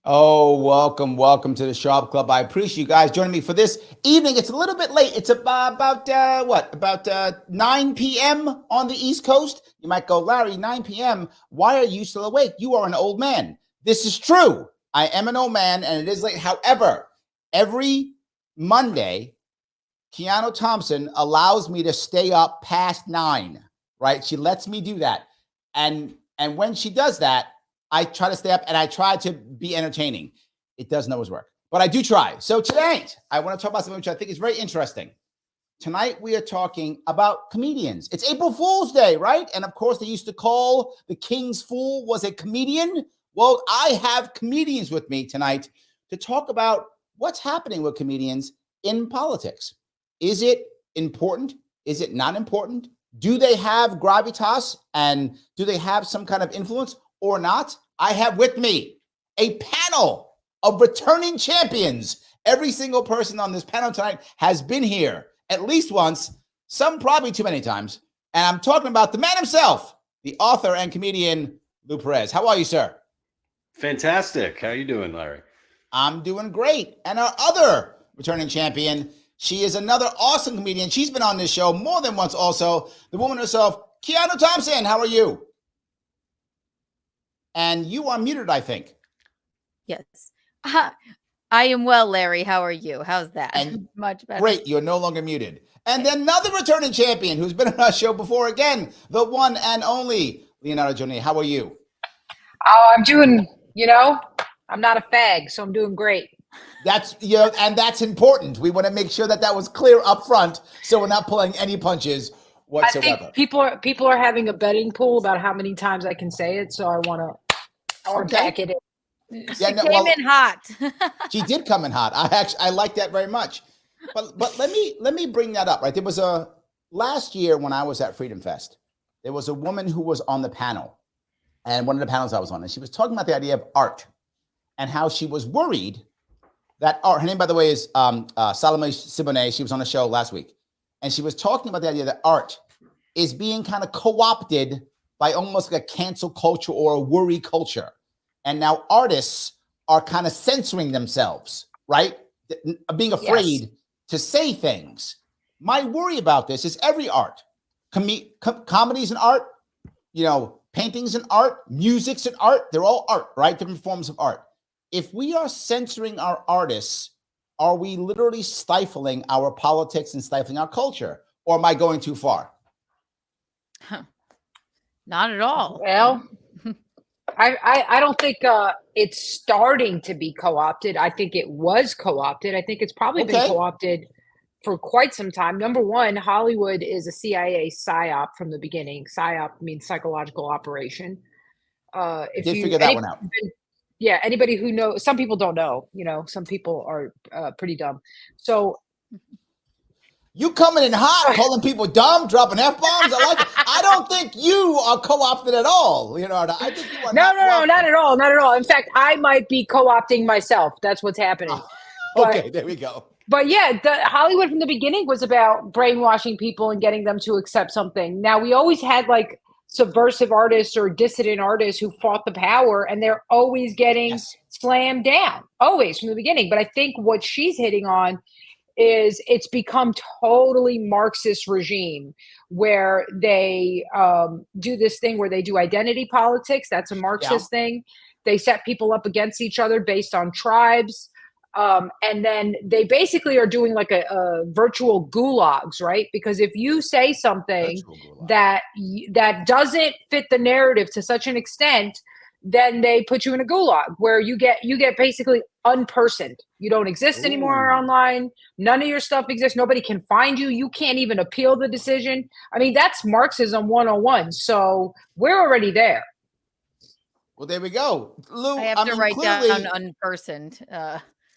Oh, welcome to the Sharpe Club. I appreciate you guys joining me for this evening. It's a little bit late. It's about 9 p.m. on the East Coast. You might go, Larry, 9 p.m. Why are you still awake? You are an old man. This is true. I am an old man, and it is late. However, every Monday, Keanu Thompson allows me to stay up past 9, right? She lets me do that. And when she does that, I try to stay up and I try to be entertaining. It doesn't always work, but I do try. So tonight, I want to talk about something which I think is very interesting. Tonight, we are talking about comedians. It's April Fool's Day, right? And of course, they used to call the King's Fool was a comedian. Well, I have comedians with me tonight to talk about what's happening with comedians in politics. Is it important? Is it not important? Do they have gravitas and do they have some kind of influence or not? I have with me a panel of returning champions. Every single person on this panel tonight has been here at least once, some probably too many times. And I'm talking about the man himself, the author and comedian, Lou Perez. How are you, sir? Fantastic. How are you doing, Larry? I'm doing great. And our other returning champion, she is another awesome comedian. She's been on this show more than once also. The woman herself, Keanu Thompson. How are you? And you are muted, I think. Yes. I am well, Larry. How are you? How's that? And much better. Great. You're no longer muted. And then another returning champion who's been on our show before again, the one and only Leonarda Jonie. How are you? Oh, I'm doing, I'm not a fag, so I'm doing great. That's, and that's important. We want to make sure that was clear up front so we're not pulling any punches whatsoever. I think people are having a betting pool about how many times I can say it, so I want to pack it in. She came in hot. She did come in hot. I like that very much. But let me bring that up. Right, there was last year when I was at Freedom Fest, there was a woman who was on the panel, and one of the panels I was on, and she was talking about the idea of art and how she was worried that art. Her name, by the way, is Salome Siboney. She was on the show last week, and she was talking about the idea that art is being kind of co-opted by almost like a cancel culture or a worry culture. And now artists are kind of censoring themselves, right? Being afraid to say things. My worry about this is every art, comedy's an art, paintings an art, music's an art. They're all art, right? Different forms of art. If we are censoring our artists, are we literally stifling our politics and stifling our culture? Or am I going too far? Not at all. Well, I don't think it's starting to be co-opted. I think it was co-opted. I think it's probably been co-opted for quite some time. Number one, Hollywood is a CIA psyop from the beginning. Psyop means psychological operation. If you figure that one out. Yeah, anybody who knows, some people don't know, some people are pretty dumb. So you coming in hot, calling people dumb, dropping F-bombs. I like it. I don't think you are co-opted at all, Leonardo. I think you are not at all. Not at all. In fact, I might be co-opting myself. That's what's happening. Okay, there we go. But yeah, Hollywood from the beginning was about brainwashing people and getting them to accept something. Now, we always had like subversive artists or dissident artists who fought the power, and they're always getting slammed down, always from the beginning. But I think what she's hitting on is it's become totally Marxist regime where they do this thing where they do identity politics. That's a Marxist thing. They set people up against each other based on tribes. And then they basically are doing like a virtual gulags, right? Because if you say something that doesn't fit the narrative to such an extent, then they put you in a gulag where you get basically unpersoned. You don't exist anymore online. None of your stuff exists. Nobody can find you. You can't even appeal the decision. I mean, that's Marxism 101. So we're already there. Well, there we go. Lou, I have to write down unpersoned.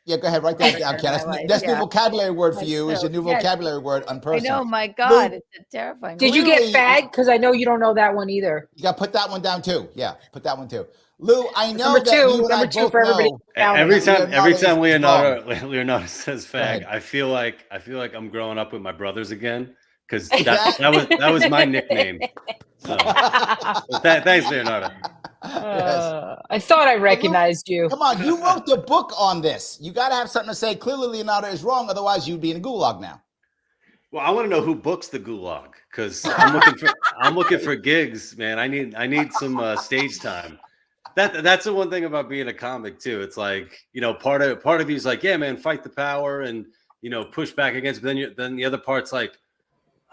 Yeah, go ahead. Write that down, Ken. That's new vocabulary word for you. Is your new vocabulary word unpersonal. I know, my God, it's a terrifying. Did you get fag? Because I know you don't know that one either. You got to put that one down too. Yeah, put that one too. Lou, I know number that two, you and I both for everybody. know. Every time Leonardo says fag, I feel like I'm growing up with my brothers again, because that was my nickname. So, thanks, Leonardo. I thought I recognized you. Come on, you wrote the book on this. You got to have something to say. Clearly, Leonardo is wrong. Otherwise, you'd be in a gulag now. Well, I want to know who books the gulag, because I'm looking for gigs, man. I need some stage time. That's the one thing about being a comic too. It's like, part of you is like, yeah, man, fight the power and push back against. But then the other part's like,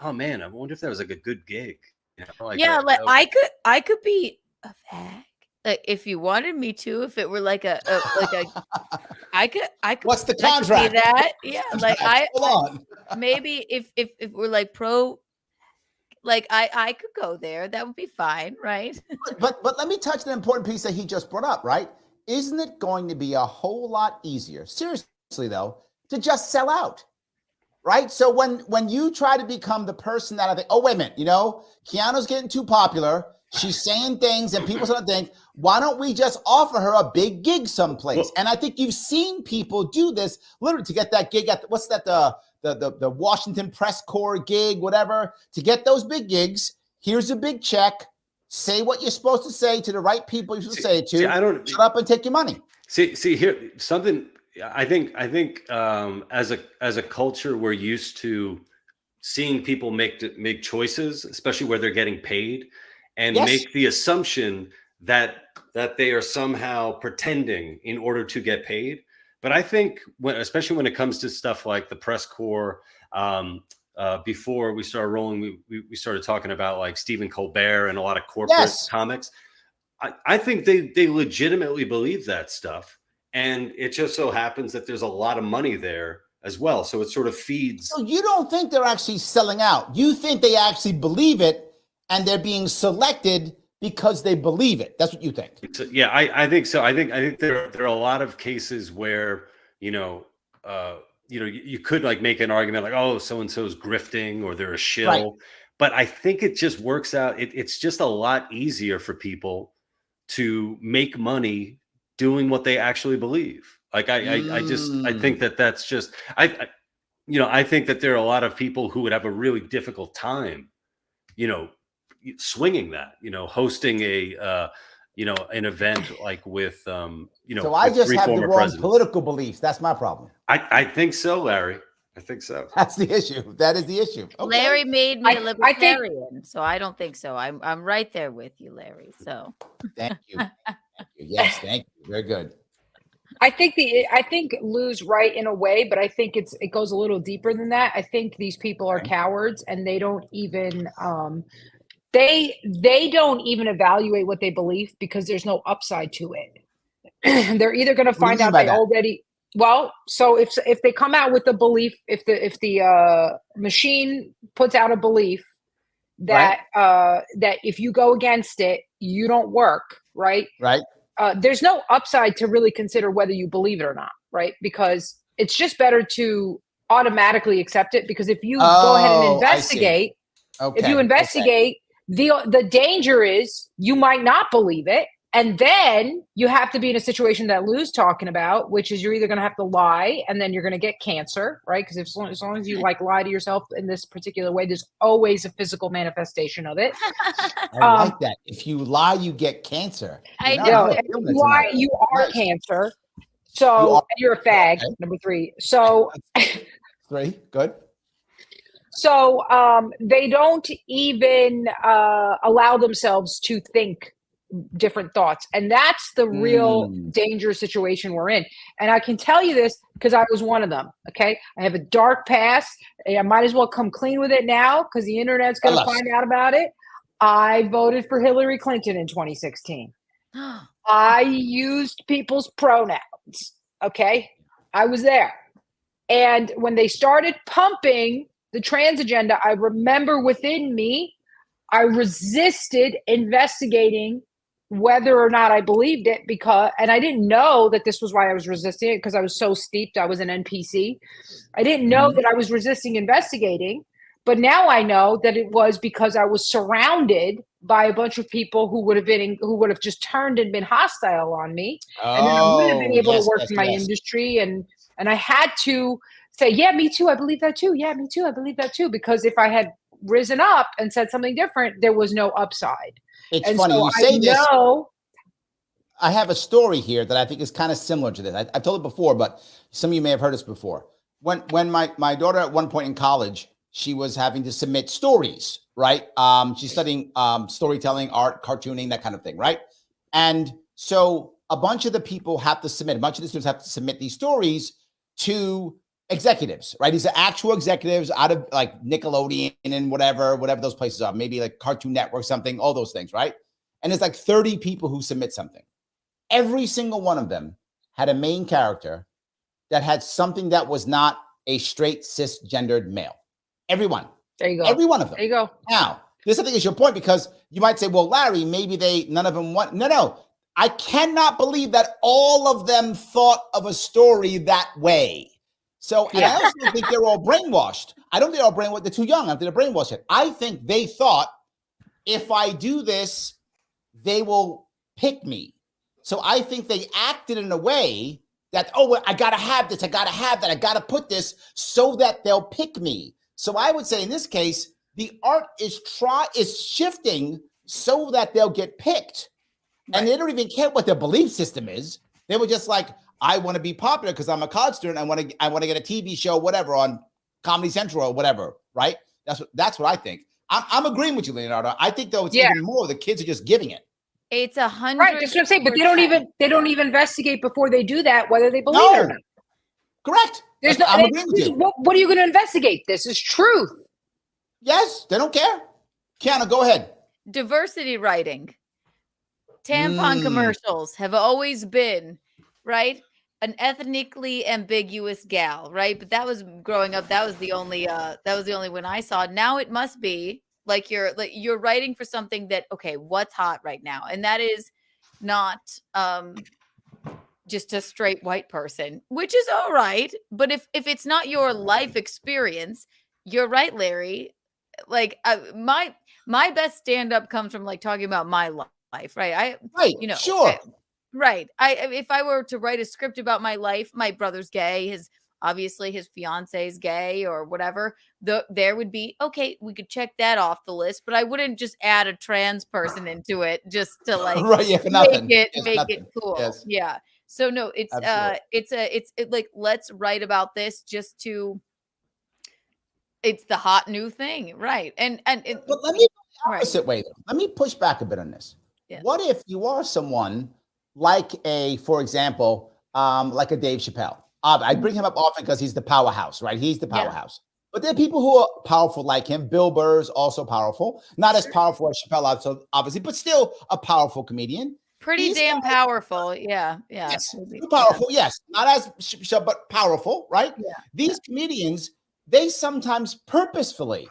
oh man, I wonder if that was like a good gig. I could be a fag. Like if you wanted me to, if it were like a I could. What's the contract? That yeah, like Hold on. Maybe if we're like pro, like I could go there. That would be fine, right? but let me touch the important piece that he just brought up. Right? Isn't it going to be a whole lot easier, seriously though, to just sell out? Right? So when you try to become the person that I think, oh wait a minute, Keanu's getting too popular. She's saying things and people sort of think, why don't we just offer her a big gig someplace? Well, and I think you've seen people do this literally to get that gig at the Washington Press Corps gig, whatever, to get those big gigs. Here's a big check. Say what you're supposed to say to the right people you're supposed to say it to. Shut up and take your money. See here, something I think as a culture, we're used to seeing people make choices, especially where they're getting paid, and make the assumption that they are somehow pretending in order to get paid. But I think especially when it comes to stuff like the press corps, before we started rolling, we started talking about like Stephen Colbert and a lot of corporate comics. I think they legitimately believe that stuff. And it just so happens that there's a lot of money there as well. So it sort of feeds. So you don't think they're actually selling out. You think they actually believe it and they're being selected because they believe it. That's what you think. Yeah, I think so. I think there are a lot of cases where, you could like make an argument like, oh, so-and-so's grifting or they're a shill. Right. But I think it just works out. It's just a lot easier for people to make money doing what they actually believe. Like I think that's just, I think that there are a lot of people who would have a really difficult time, swinging that, hosting an event like with, So I just have the wrong political beliefs. That's my problem. I think so, Larry. I think so. That's the issue. That is the issue. Okay. Larry made me a libertarian, so I don't think so. I'm right there with you, Larry. So thank you. Yes, thank you. Very good. I think Lou's right in a way, but I think it goes a little deeper than that. I think these people are cowards and they don't even they don't even evaluate what they believe because there's no upside to it. They're either going to find out they already. Well, so if they come out with the belief, if the machine puts out a belief that that if you go against it, you don't work, right? Right. There's no upside to really consider whether you believe it or not, right? Because it's just better to automatically accept it. Because if you go ahead and investigate, the danger is you might not believe it. And then you have to be in a situation that Lou's talking about, which is you're either going to have to lie and then you're going to get cancer, right? Because as long as you like lie to yourself in this particular way, there's always a physical manifestation of it. I like that. If you lie, you get cancer. I know. If you lie, you are cancer. So you're a fag, number 3. So 3, good. So they don't even allow themselves to think different thoughts, and that's the real dangerous situation we're in. And I can tell you this because I was one of them. Okay, I have a dark past. I might as well come clean with it now because the internet's going to find out about it. I voted for Hillary Clinton in 2016. I used people's pronouns. Okay, I was there, and when they started pumping the trans agenda, I remember within me, I resisted investigating whether or not I believed it, and I didn't know that this was why I was resisting it, because I was so steeped. I was an NPC. I didn't know that I was resisting investigating, but now I know that it was because I was surrounded by a bunch of people who would have just turned and been hostile on me. And then I would have been able to work in my industry. And I had to say, yeah, me too. I believe that too. Yeah, me too. I believe that too. Because if I had risen up and said something different, there was no upside. It's funny you say this. I have a story here that I think is kind of similar to this. I've told it before, but some of you may have heard this before. When my daughter at one point in college, she was having to submit stories, right? She's studying storytelling, art, cartooning, that kind of thing, right? And so a bunch of the people have to submit, a bunch of the students have to submit these stories to executives, right? These are actual executives out of like Nickelodeon and whatever those places are, maybe like Cartoon Network, something, all those things, right? And there's like 30 people who submit something. Every single one of them had a main character that had something that was not a straight cisgendered male. Everyone. There you go. Every one of them. There you go. Now, this I think is your point, because you might say, well, Larry, maybe none of them want. No. I cannot believe that all of them thought of a story that way. So, and I also think they're all brainwashed. I don't think they're all brainwashed. They're too young. I think they're brainwashed. I think they thought, if I do this, they will pick me. So I think they acted in a way that, oh, I got to have this. I got to have that. I got to put this so that they'll pick me. So I would say in this case, the art is shifting so that they'll get picked. Right. And they don't even care what their belief system is. They were just like, I want to be popular because I'm a college student. I want to get a TV show, whatever, on Comedy Central or whatever, right? That's what I think. I'm agreeing with you, Leonardo. I think though it's even more. The kids are just giving it. It's 100%. Right, that's what I'm saying. But they don't even investigate before they do that whether they believe it or not. Correct. I'm agreeing with you. What are you going to investigate? This is truth. Yes, they don't care. Keanu, go ahead. Diversity writing. Tampon commercials have always been, right, an ethnically ambiguous gal, right? But that was growing up. That was the only one I saw. Now it must be like you're writing for something that, okay, what's hot right now, and that is not just a straight white person, which is all right. But if it's not your life experience, you're right, Larry. Like my best stand up comes from like talking about my life, right? Sure. Right. If I were to write a script about my life, my brother's gay, his fiance is gay or whatever, there would be, okay, we could check that off the list, but I wouldn't just add a trans person into it just to like make it cool. Yes. Yeah. So no, it's like, let's write about this just to, it's the hot new thing. Right. But let me go the opposite way. Let me push back a bit on this. Yeah. What if you are someone like for example, like a Dave Chappelle? I bring him up often because he's the powerhouse, right? He's the powerhouse. Yeah. But there are people who are powerful like him. Bill Burr's also powerful. Not as powerful as Chappelle, obviously, but still a powerful comedian. Pretty damn powerful. Yeah. Yes. Powerful, yes. Not as Chappelle, but powerful, right? Yeah. These comedians, they sometimes purposefully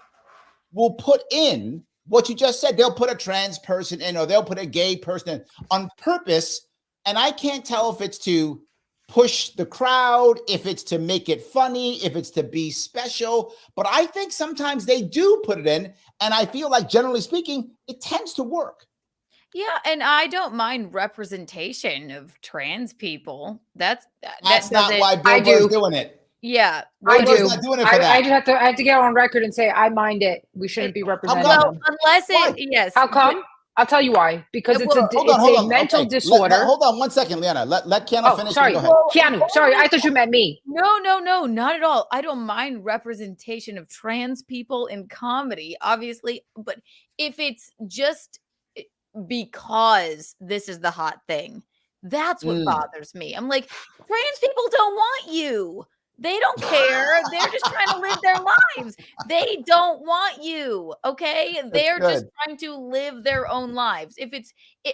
will put in what you just said. They'll put a trans person in, or they'll put a gay person in on purpose. And I can't tell if it's to push the crowd, if it's to make it funny, if it's to be special. But I think sometimes they do put it in. And I feel like, generally speaking, it tends to work. Yeah, and I don't mind representation of trans people. That's not why Bill Burr's doing it. Yeah, I do. Not doing it for that. I have to get on record and say I mind it. We shouldn't be represented. Well, unless yes. How come? I'll tell you why. Because it's a mental disorder. Hold on 1 second, Leanna. Let Keanu finish. Sorry, Keanu. Sorry, I thought you meant me. No, not at all. I don't mind representation of trans people in comedy, obviously. But if it's just because this is the hot thing, that's what bothers me. I'm like, trans people don't want you. They don't care. They're just trying to live their lives. They don't want you. Okay. They're just trying to live their own lives.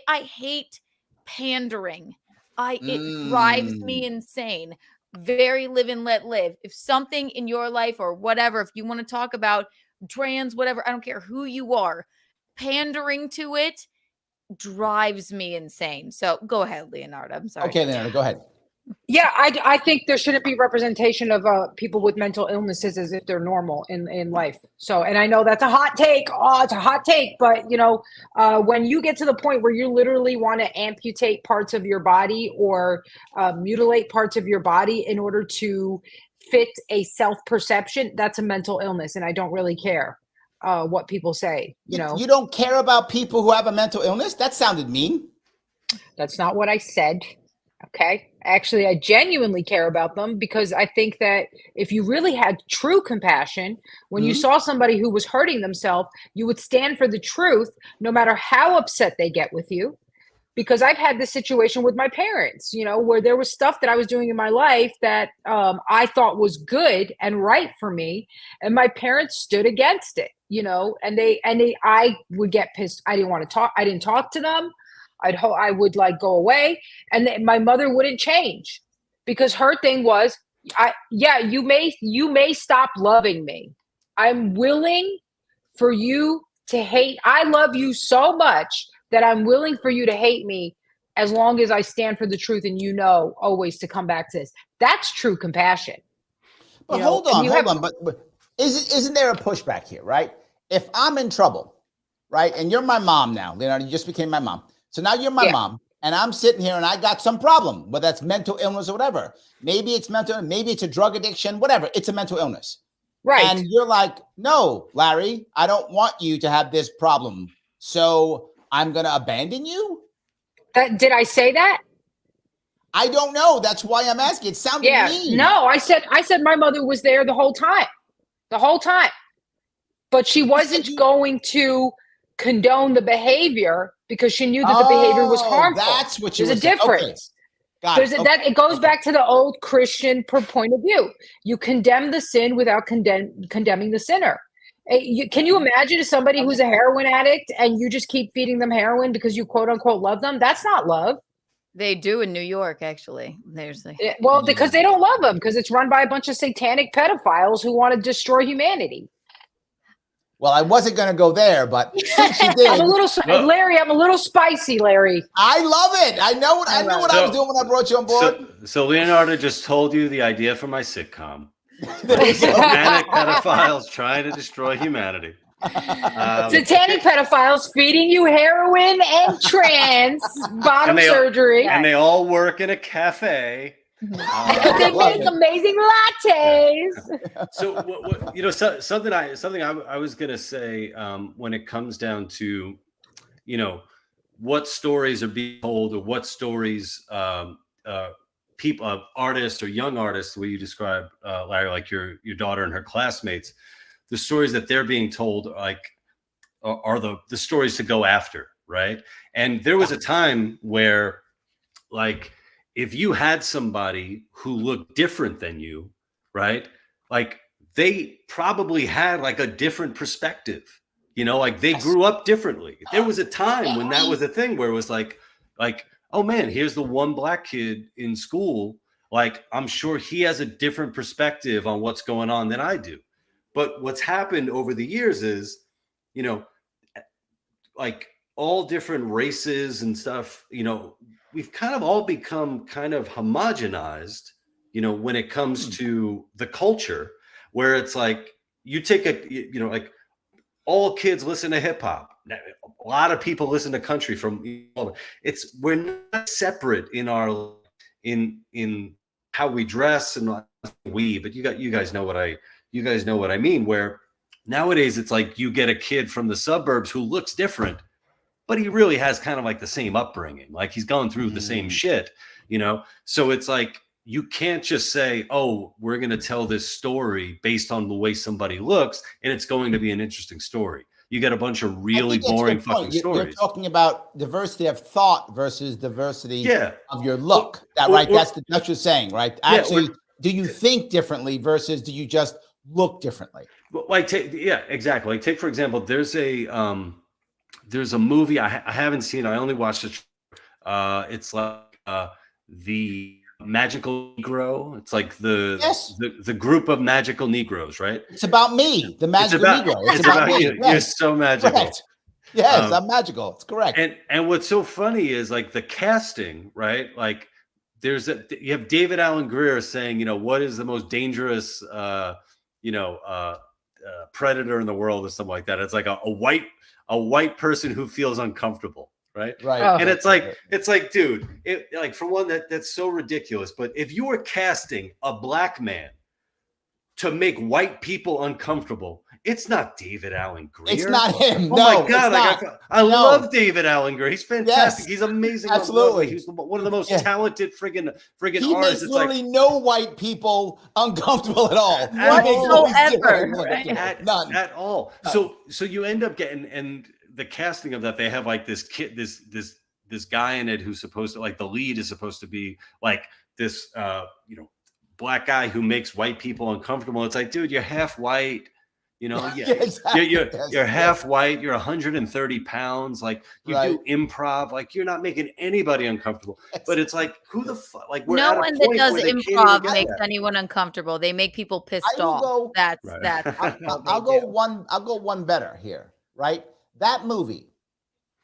I hate pandering. It drives me insane. Very live and let live. If something in your life or whatever, if you want to talk about trans, whatever, I don't care who you are, pandering to it drives me insane. So go ahead, Leonarda. I'm sorry. Okay, Leonarda, go ahead. Yeah, I think there shouldn't be representation of people with mental illnesses as if they're normal in life. So, and I know that's a hot take. Oh, it's a hot take. But, when you get to the point where you literally want to amputate parts of your body or mutilate parts of your body in order to fit a self-perception, that's a mental illness. And I don't really care what people say, You don't care about people who have a mental illness? That sounded mean. That's not what I said. Okay. Actually, I genuinely care about them because I think that if you really had true compassion, when you saw somebody who was hurting themselves, you would stand for the truth, no matter how upset they get with you. Because I've had this situation with my parents, where there was stuff that I was doing in my life that I thought was good and right for me. And my parents stood against it, and I would get pissed. I didn't want to talk. I didn't talk to them. I would go away, and my mother wouldn't change because her thing was, you may stop loving me. I'm willing for you to hate. I love you so much that I'm willing for you to hate me as long as I stand for the truth and always to come back to this. That's true compassion. But hold on. But isn't there a pushback here, right? If I'm in trouble, right, and you're my mom now, Leonarda, you just became my mom. So now you're my mom, and I'm sitting here and I got some problem, whether that's mental illness or whatever. Maybe it's mental, maybe it's a drug addiction, whatever. It's a mental illness. Right. And you're like, no, Larry, I don't want you to have this problem. So I'm going to abandon you? Did I say that? I don't know. That's why I'm asking. It sounded mean. No, I said my mother was there the whole time. But she wasn't going to condone the behavior because she knew that the behavior was harmful. That's what you There's a difference. Okay. It goes back to the old Christian point of view. You condemn the sin without condemning the sinner. Can you imagine somebody who's a heroin addict and you just keep feeding them heroin because you quote unquote love them? That's not love. They do in New York, actually. Because they don't love them because it's run by a bunch of satanic pedophiles who want to destroy humanity. Well, I wasn't going to go there, but since you did, Larry, I'm a little spicy, Larry. I love it. I know what I was doing when I brought you on board. So Leonarda just told you the idea for my sitcom. Satanic pedophiles trying to destroy humanity. Satanic pedophiles feeding you heroin and trans bottom surgery. And they all work in a cafe. They make amazing lattes. So something I was gonna say when it comes down to what stories are being told or what stories people artists or young artists, the way you describe Larry, like your daughter and her classmates, the stories that they're being told are the stories to go after, right? And there was a time where if you had somebody who looked different than you, right? They probably had a different perspective, they grew up differently. There was a time when that was a thing where it was like, oh man, here's the one black kid in school. I'm sure he has a different perspective on what's going on than I do. But what's happened over the years is, all different races and stuff, we've kind of all become kind of homogenized, when it comes to the culture, where it's you take all kids listen to hip hop. A lot of people listen to country we're not separate in our, in how we dress and but you guys know what I mean, where nowadays it's you get a kid from the suburbs who looks different, but he really has kind of the same upbringing. He's gone through the same shit, So it's you can't just say, oh, we're going to tell this story based on the way somebody looks, and it's going to be an interesting story. You get a bunch of really boring fucking stories. You're talking about diversity of thought versus diversity of your look. That's what you're saying, right? Actually, do you think differently versus do you just look differently? Exactly. Take for example, there's a movie I haven't seen. I only watched it. It's the Magical Negro. It's the group of magical Negroes, right? It's about me, the magical Negro. It's about you. Yes. You're so magical. Yes, I'm magical. It's correct. And what's so funny is like the casting, right? Like you have David Alan Grier saying, what is the most dangerous, predator in the world or something like that. It's like a white person who feels uncomfortable. Right. Oh. And it's like, dude, like for one, that's so ridiculous. But if you were casting a black man to make white people uncomfortable, it's not David Alan Grier. It's not him. Oh no, my God. I love David Alan Grier. He's fantastic. Yes, he's amazing. Absolutely. He's one of the most talented friggin' he artists. Makes literally no white people uncomfortable at all. Whatsoever. None. At all. So you end up getting, and the casting of that, they have like this kid, this guy in it who's supposed to, like, the lead is supposed to be like this, black guy who makes white people uncomfortable. It's like, dude, you're half white. Exactly. You're half white. You're 130 pounds. Like you do improv. Like you're not making anybody uncomfortable. But it's like, who the fuck? Like we're no at a one that point does where they improv can't makes anyone uncomfortable. They make people pissed off. That's. I'll go one better here. Right, that movie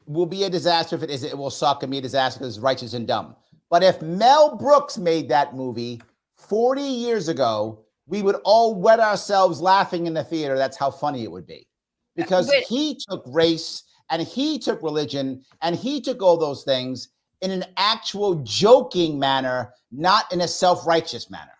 will be a disaster if it isn't. It will suck and be a disaster because it's righteous and dumb. But if Mel Brooks made that movie 40 years ago, we would all wet ourselves laughing in the theater. That's how funny it would be. Because he took race and he took religion and he took all those things in an actual joking manner, not in a self-righteous manner.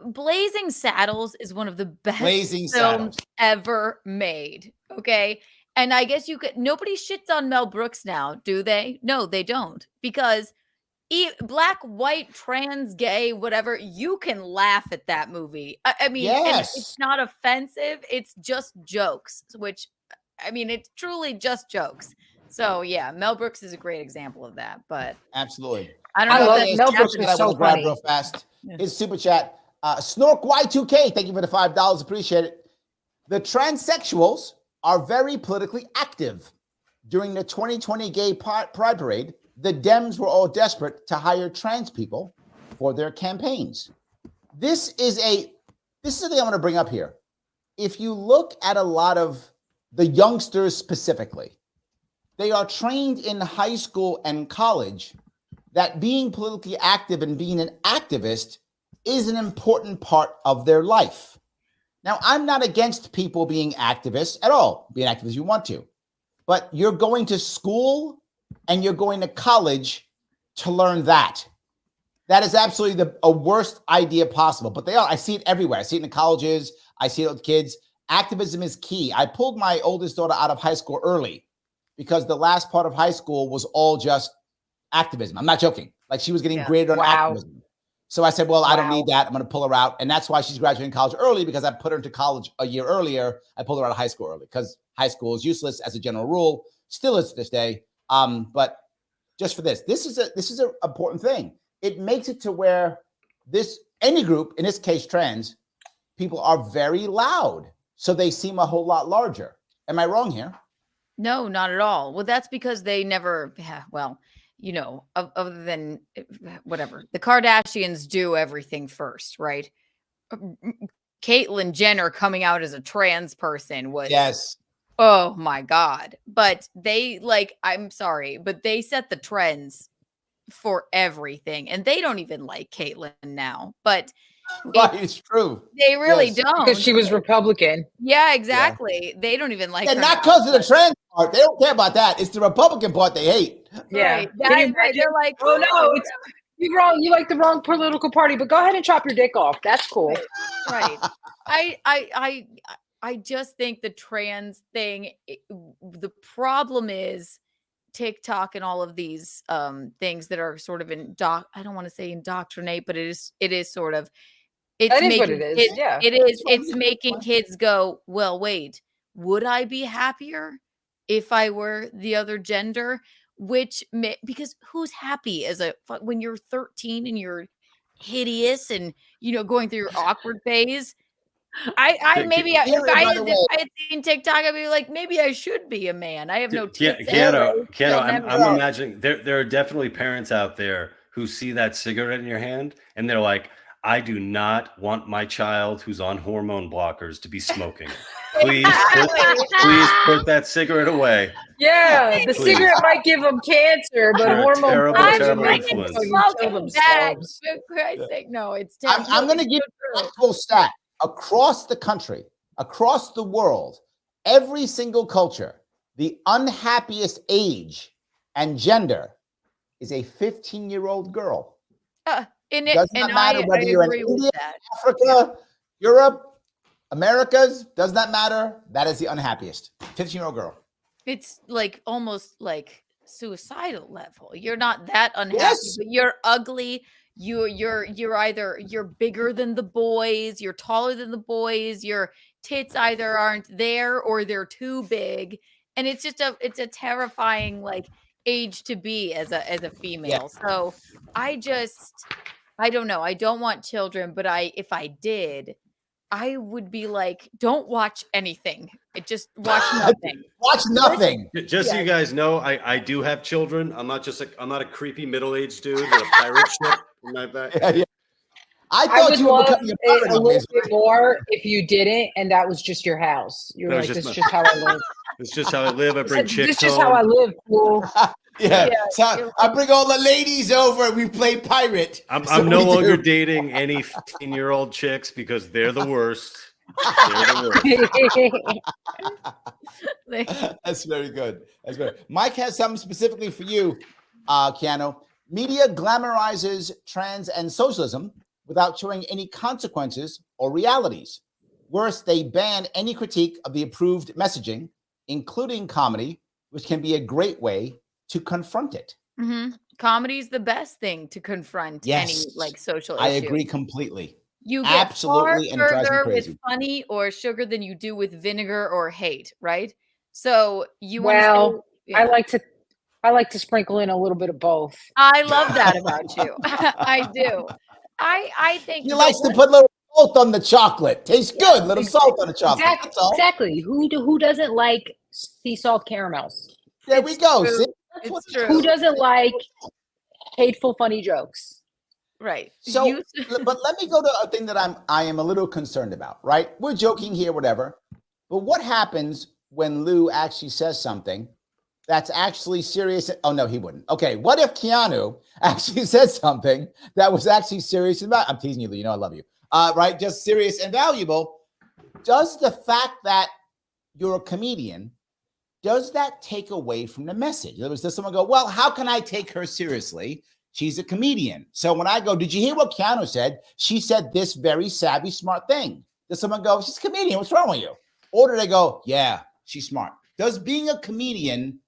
Blazing Saddles is one of the best films ever made. Okay. And I guess nobody shits on Mel Brooks now, do they? No, they don't. Because black, white, trans, gay, whatever, you can laugh at that movie. I mean, it's not offensive. It's just jokes, which, I mean, it's truly just jokes. So yeah, Mel Brooks is a great example of that. But absolutely, I don't know. Mel Brooks is so funny. Real fast. His super chat, Snork Y2K. Thank you for the $5. Appreciate it. The transsexuals are very politically active. During the 2020 Gay Pride Parade, the Dems were all desperate to hire trans people for their campaigns. This is the thing I want to bring up here. If you look at a lot of the youngsters specifically, they are trained in high school and college that being politically active and being an activist is an important part of their life. Now, I'm not against people being activists at all. Be an activist if you want to. But you're going to school and you're going to college to learn that. That is absolutely a worst idea possible. But they are. I see it everywhere. I see it in colleges. I see it with kids. Activism is key. I pulled my oldest daughter out of high school early because the last part of high school was all just activism. I'm not joking. Like she was getting graded on activism. So I said, well, I don't need that. I'm going to pull her out. And that's why she's graduating college early, because I put her into college a year earlier. I pulled her out of high school early because high school is useless as a general rule. Still is to this day. But just for this is an important thing. It makes it to where any group, in this case, trans people, are very loud. So they seem a whole lot larger. Am I wrong here? No, not at all. Well, that's because they never, other than whatever, the Kardashians do everything first, right? Caitlyn Jenner coming out as a trans person was, oh my God. But they I'm sorry, but they set the trends for everything. And they don't even like Caitlyn now, but it's true. They really don't. Because she was Republican. Yeah, exactly. Yeah. They don't even like her. Not because of the trans part. They don't care about that. It's the Republican part they hate. Yeah. Right. They're like, oh no, you're wrong. You like the wrong political party, but go ahead and chop your dick off. That's cool. Right. I just think the trans thing, the problem is TikTok and all of these things that are sort of I don't want to say indoctrinate, but it is sort of, that is what it is. It is. It's making kids go, well, wait, would I be happier if I were the other gender? Because who's happy when you're 13 and you're hideous and, going through your awkward phase? If I had seen TikTok, I'd be like, maybe I should be a man. I have no tits. I'm imagining there are definitely parents out there who see that cigarette in your hand and they're like, I do not want my child who's on hormone blockers to be smoking. please put that cigarette away. Yeah, the cigarette might give them cancer, but You're a hormone terrible, I terrible can influence. smoke kill it back. themselves. For Christ's sake, no, it's I'm terrible. going to give you an actual stat. Across the country, across the world, every single culture, the unhappiest age and gender is a 15-year-old girl. In it, Does and not matter whether you're in agree with India, that. Africa, Europe, Americas, does not matter. That is the unhappiest 15-year-old girl. It's like almost like suicidal level. You're not that unhappy, Yes. but you're ugly. You're either you're bigger than the boys, you're taller than the boys, your tits either aren't there or they're too big. And it's just it's a terrifying like age to be as a female. Yeah. So I don't know. I don't want children, but if I did, I would be like, don't watch anything. Just watch nothing. Watch nothing. Just so you guys know, I do have children. I'm not a creepy middle-aged dude with a pirate ship in my back. Yeah. I I thought would you were love becoming a it pirate a on little this. bit more if you didn't, and that was just your house. You're That like, was this just is just how I live. It's just how I live. I bring This chicks is just how I home. live, fool. Yeah. Yeah. So I bring all the ladies over and we play pirate. I'm So no we do. longer dating any 15-year-old chicks because they're the worst. They're the worst. That's very good. That's good. Mike has something specifically for you, Keanu. Media glamorizes trans and socialism without showing any consequences or realities. Worse, they ban any critique of the approved messaging, including comedy, which can be a great way to confront it. Mm-hmm. Comedy is the best thing to confront any like social I issue. agree completely. You get Absolutely, and it far drives me further crazy. with funny or sugar than you do with vinegar or hate, right? So you Well, want to say, I like to sprinkle in a little bit of both. I love that about you. I do. I think He likes to put a little salt on the chocolate. Tastes good. Little salt on the chocolate. Exactly. That's all. Exactly. Who doesn't like sea salt caramels? There we go. true. See? It's true. Who doesn't like hateful, funny jokes? Right. So, but let me go to a thing that I am a little concerned about, right? We're joking here, whatever. But what happens when Lou actually says something that's actually serious? Oh, no, he wouldn't. Okay, what if Keanu actually says something that was actually serious and valuable? I'm teasing you, Lou. You know I love you. Right? Just serious and valuable. Does the fact that you're a comedian, does that take away from the message? In other words, does someone go, well, how can I take her seriously? She's a comedian. So when I go, did you hear what Keanu said? She said this very savvy, smart thing. Does someone go, she's a comedian, what's wrong with you? Or do they go, yeah, she's smart? Does being a comedian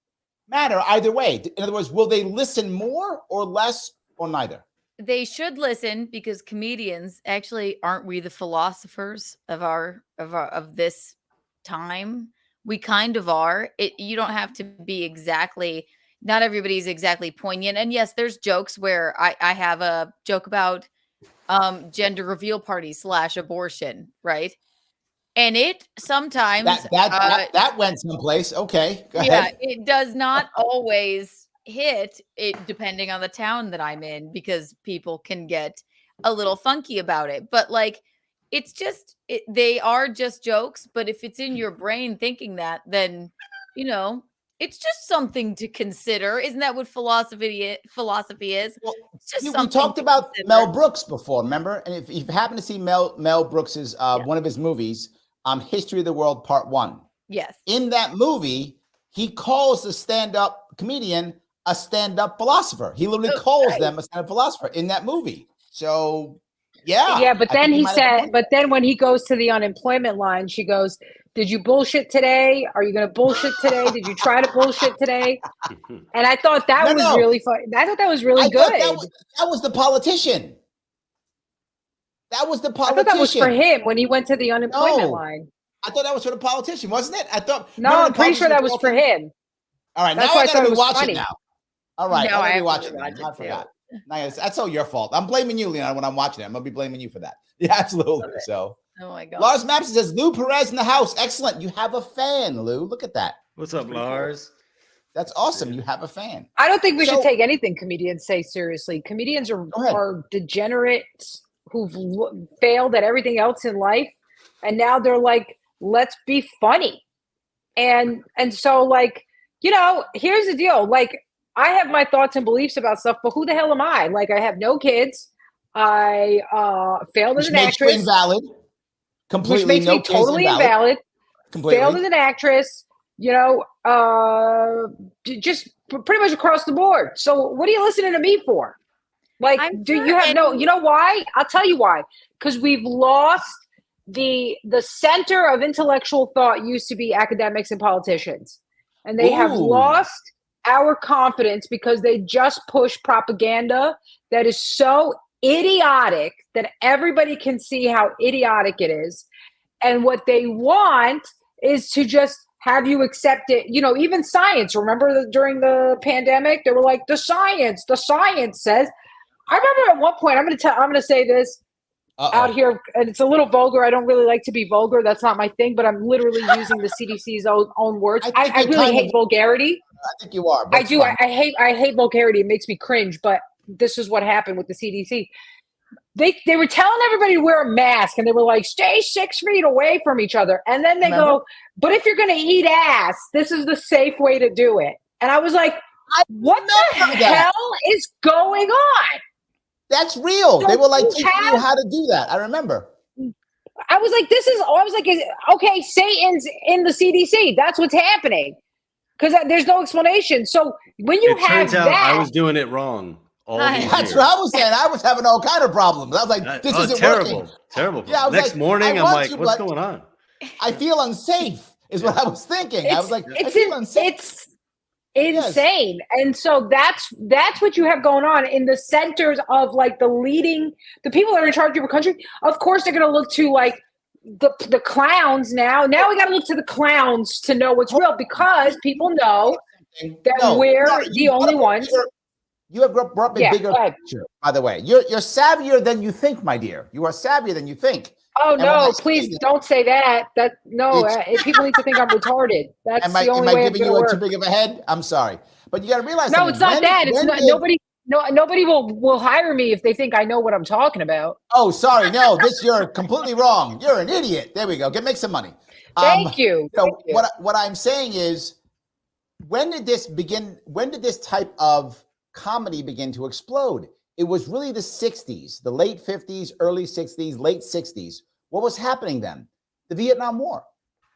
matter either way? In other words, will they listen more or less or neither? They should listen because comedians actually aren't we the philosophers of this time? We kind of are. You don't have to be exactly. Not everybody's exactly poignant. And yes, there's jokes where I have a joke about gender reveal parties / abortion, right? And it sometimes that went someplace. Okay, go ahead. Yeah, it does not always hit it depending on the town that I'm in because people can get a little funky about it. But like it's just they are just jokes, but if it's in your brain thinking that, then you know, it's just something to consider. Isn't that what philosophy is? Well, It's just we something talked to about consider. Mel Brooks before, remember? And if you happen to see Mel Brooks's one of his movies, History of the World Part 1. Yes. In that movie, he calls the stand-up comedian a stand-up philosopher. He literally calls them a stand-up philosopher in that movie. So, yeah. Yeah, but then he said, but then when he goes to the unemployment line, she goes, did you bullshit today? Are you going to bullshit today? Did you try to bullshit today? And I thought that was really fun. I thought that was really good. That was the politician. That was the politician. I thought that was for him when he went to the unemployment line. I thought that was for the politician, wasn't it? I thought. No, I'm pretty sure that was for him. All right, That's now why I thought gotta it was rewatch funny. it now. All right, No, I I gotta have to rewatch it. rewatch Now. I it forgot. Nice. That's all your fault. I'm blaming you, Leonarda, when I'm watching it. I'm gonna be blaming you for that. Yeah, absolutely. So. Oh my God. Lars Mapson says Lou Perez in the house. Excellent. You have a fan, Lou. Look at that. What's up, Lars? That's awesome. You have a fan. I don't think we should take anything comedians say seriously. Comedians are degenerates who've failed at everything else in life. And now they're like let's be funny. And so, like, you know, here's the deal. Like, I have my thoughts and beliefs about stuff, but who the hell am I? Like, I have no kids. I failed as an actress. Invalid. Completely. Which makes me totally invalid. Completely. Failed as an actress. You know, just pretty much across the board. So what are you listening to me for? Like, you know why? I'll tell you why. Because we've lost the center of intellectual thought used to be academics and politicians. And they have lost our confidence because they just push propaganda that is so idiotic that everybody can see how idiotic it is. And what they want is to just have you accept it. You know, even science, remember during the pandemic, they were like, the science says. I remember at one point, I'm going to say this out here, and it's a little vulgar. I don't really like to be vulgar. That's not my thing, but I'm literally using the CDC's own words. I really hate vulgarity. I think you are. I do. I hate vulgarity. It makes me cringe, but this is what happened with the CDC. They were telling everybody to wear a mask, and they were like, stay 6 feet away from each other. And then they go, but if you're going to eat ass, this is the safe way to do it. And I was like, what the hell is going on? That's real. So they were like teaching you how to do that. I remember. I was like, okay, Satan's in the CDC. That's what's happening. Because there's no explanation. So when you turns out I was doing it wrong. That's what I was saying. I was having all kind of problems. I was like, this isn't working. Terrible. Yeah, next morning, I'm like, what's going on? I feel unsafe is what I was thinking. I was like, I feel unsafe. It's insane. Yes. And so that's what you have going on in the centers of like the people that are in charge of your country. Of course, they're going to look to like the clowns now. Now we got to look to the clowns to know what's real, because people know that we're the only ones. You have brought me bigger picture, by the way. You're savvier than you think, my dear. You are savvier than you think. Oh, no, please don't say that. People need to think I'm retarded. That's the only way. Am I giving you too big of a head? I'm sorry. But you got to realize no, it's not that. It's not, nobody will hire me if they think I know what I'm talking about. Oh, sorry. No, you're completely wrong. You're an idiot. There we go. Make some money. Thank you. So what I'm saying is, when did this begin? When did this type of comedy begin to explode? It was really the 60s, the late 50s, early 60s, late 60s. What was happening then? The Vietnam War.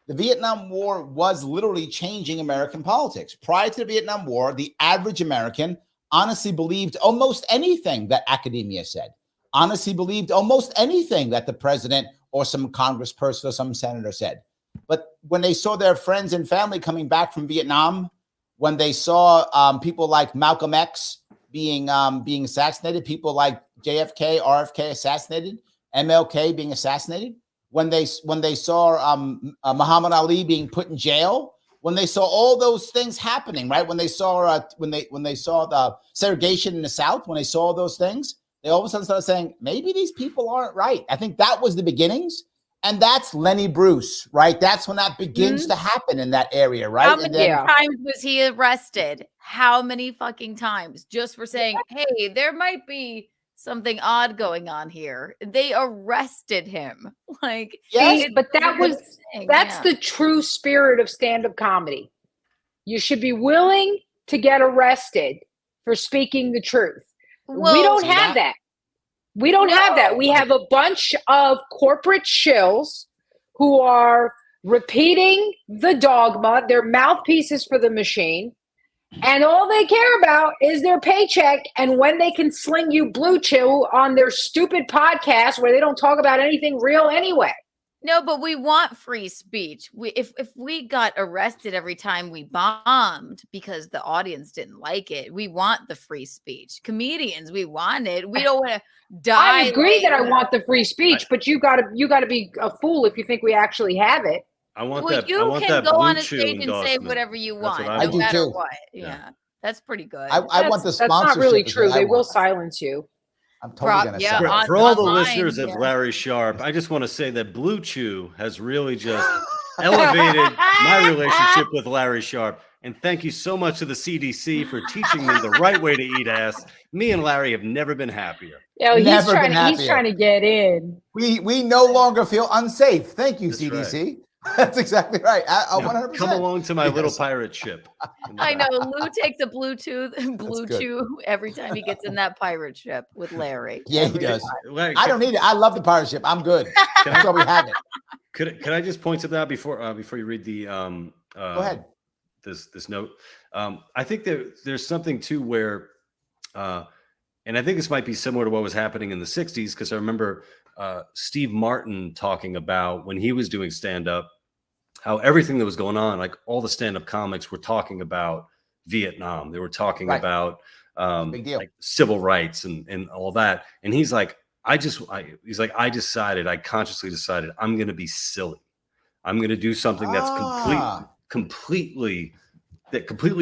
The Vietnam War was literally changing American politics. Prior to the Vietnam War, the average American honestly believed almost anything that academia said, honestly believed almost anything that the president or some congressperson or some senator said. But when they saw their friends and family coming back from Vietnam, when they saw people like Malcolm X being assassinated, people like JFK, RFK assassinated, MLK being assassinated, when they saw Muhammad Ali being put in jail, when they saw all those things happening, right? When they saw when they saw the segregation in the South, when they saw all those things, they all of a sudden started saying, maybe these people aren't right. I think that was the beginnings. And that's Lenny Bruce, right? That's when that begins to happen in that area, right? How many times was he arrested? How many fucking times? Just for saying, hey, there might be something odd going on here. They arrested him. Like, yes, but that's the true spirit of stand-up comedy. You should be willing to get arrested for speaking the truth. Well, we don't have that. We don't have that. We have a bunch of corporate shills who are repeating the dogma. They're mouthpieces for the machine. And all they care about is their paycheck and when they can sling you blue chew on their stupid podcast where they don't talk about anything real anyway. No, but we want free speech. If we got arrested every time we bombed because the audience didn't like it, we want the free speech. Comedians, we want it. We don't want to die. I agree that I want the free speech, but you gotta be a fool if you think we actually have it. I want that. You can go on a stage and say whatever you want, no matter what. Yeah, that's pretty good. I want the sponsorship. That's not really true. They will silence you. I'm totally going to say for all the listeners of Larry Sharpe, I just want to say that Blue Chew has really just elevated my relationship with Larry Sharpe. And thank you so much to the CDC for teaching me the right way to eat ass. Me and Larry have never been happier. Yeah, he's trying to get in. We no longer feel unsafe. Thank you, That's CDC. Right. That's exactly right. 100%. Come along to my little pirate ship. I know. Lou takes a blue chew every time he gets in that pirate ship with Larry. Yeah, he does. Larry, I don't need it. I love the pirate ship. I'm good. That's why we have it. Could I just point to that before you read the Go ahead. This note? I think there's something too where, and I think this might be similar to what was happening in the 60s, because I remember Steve Martin talking about when he was doing stand-up, how everything that was going on, like all the stand-up comics were talking about Vietnam. They were talking about big deal. like civil rights and all that. And he's like, I consciously decided I'm going to be silly. I'm going to do something that's completely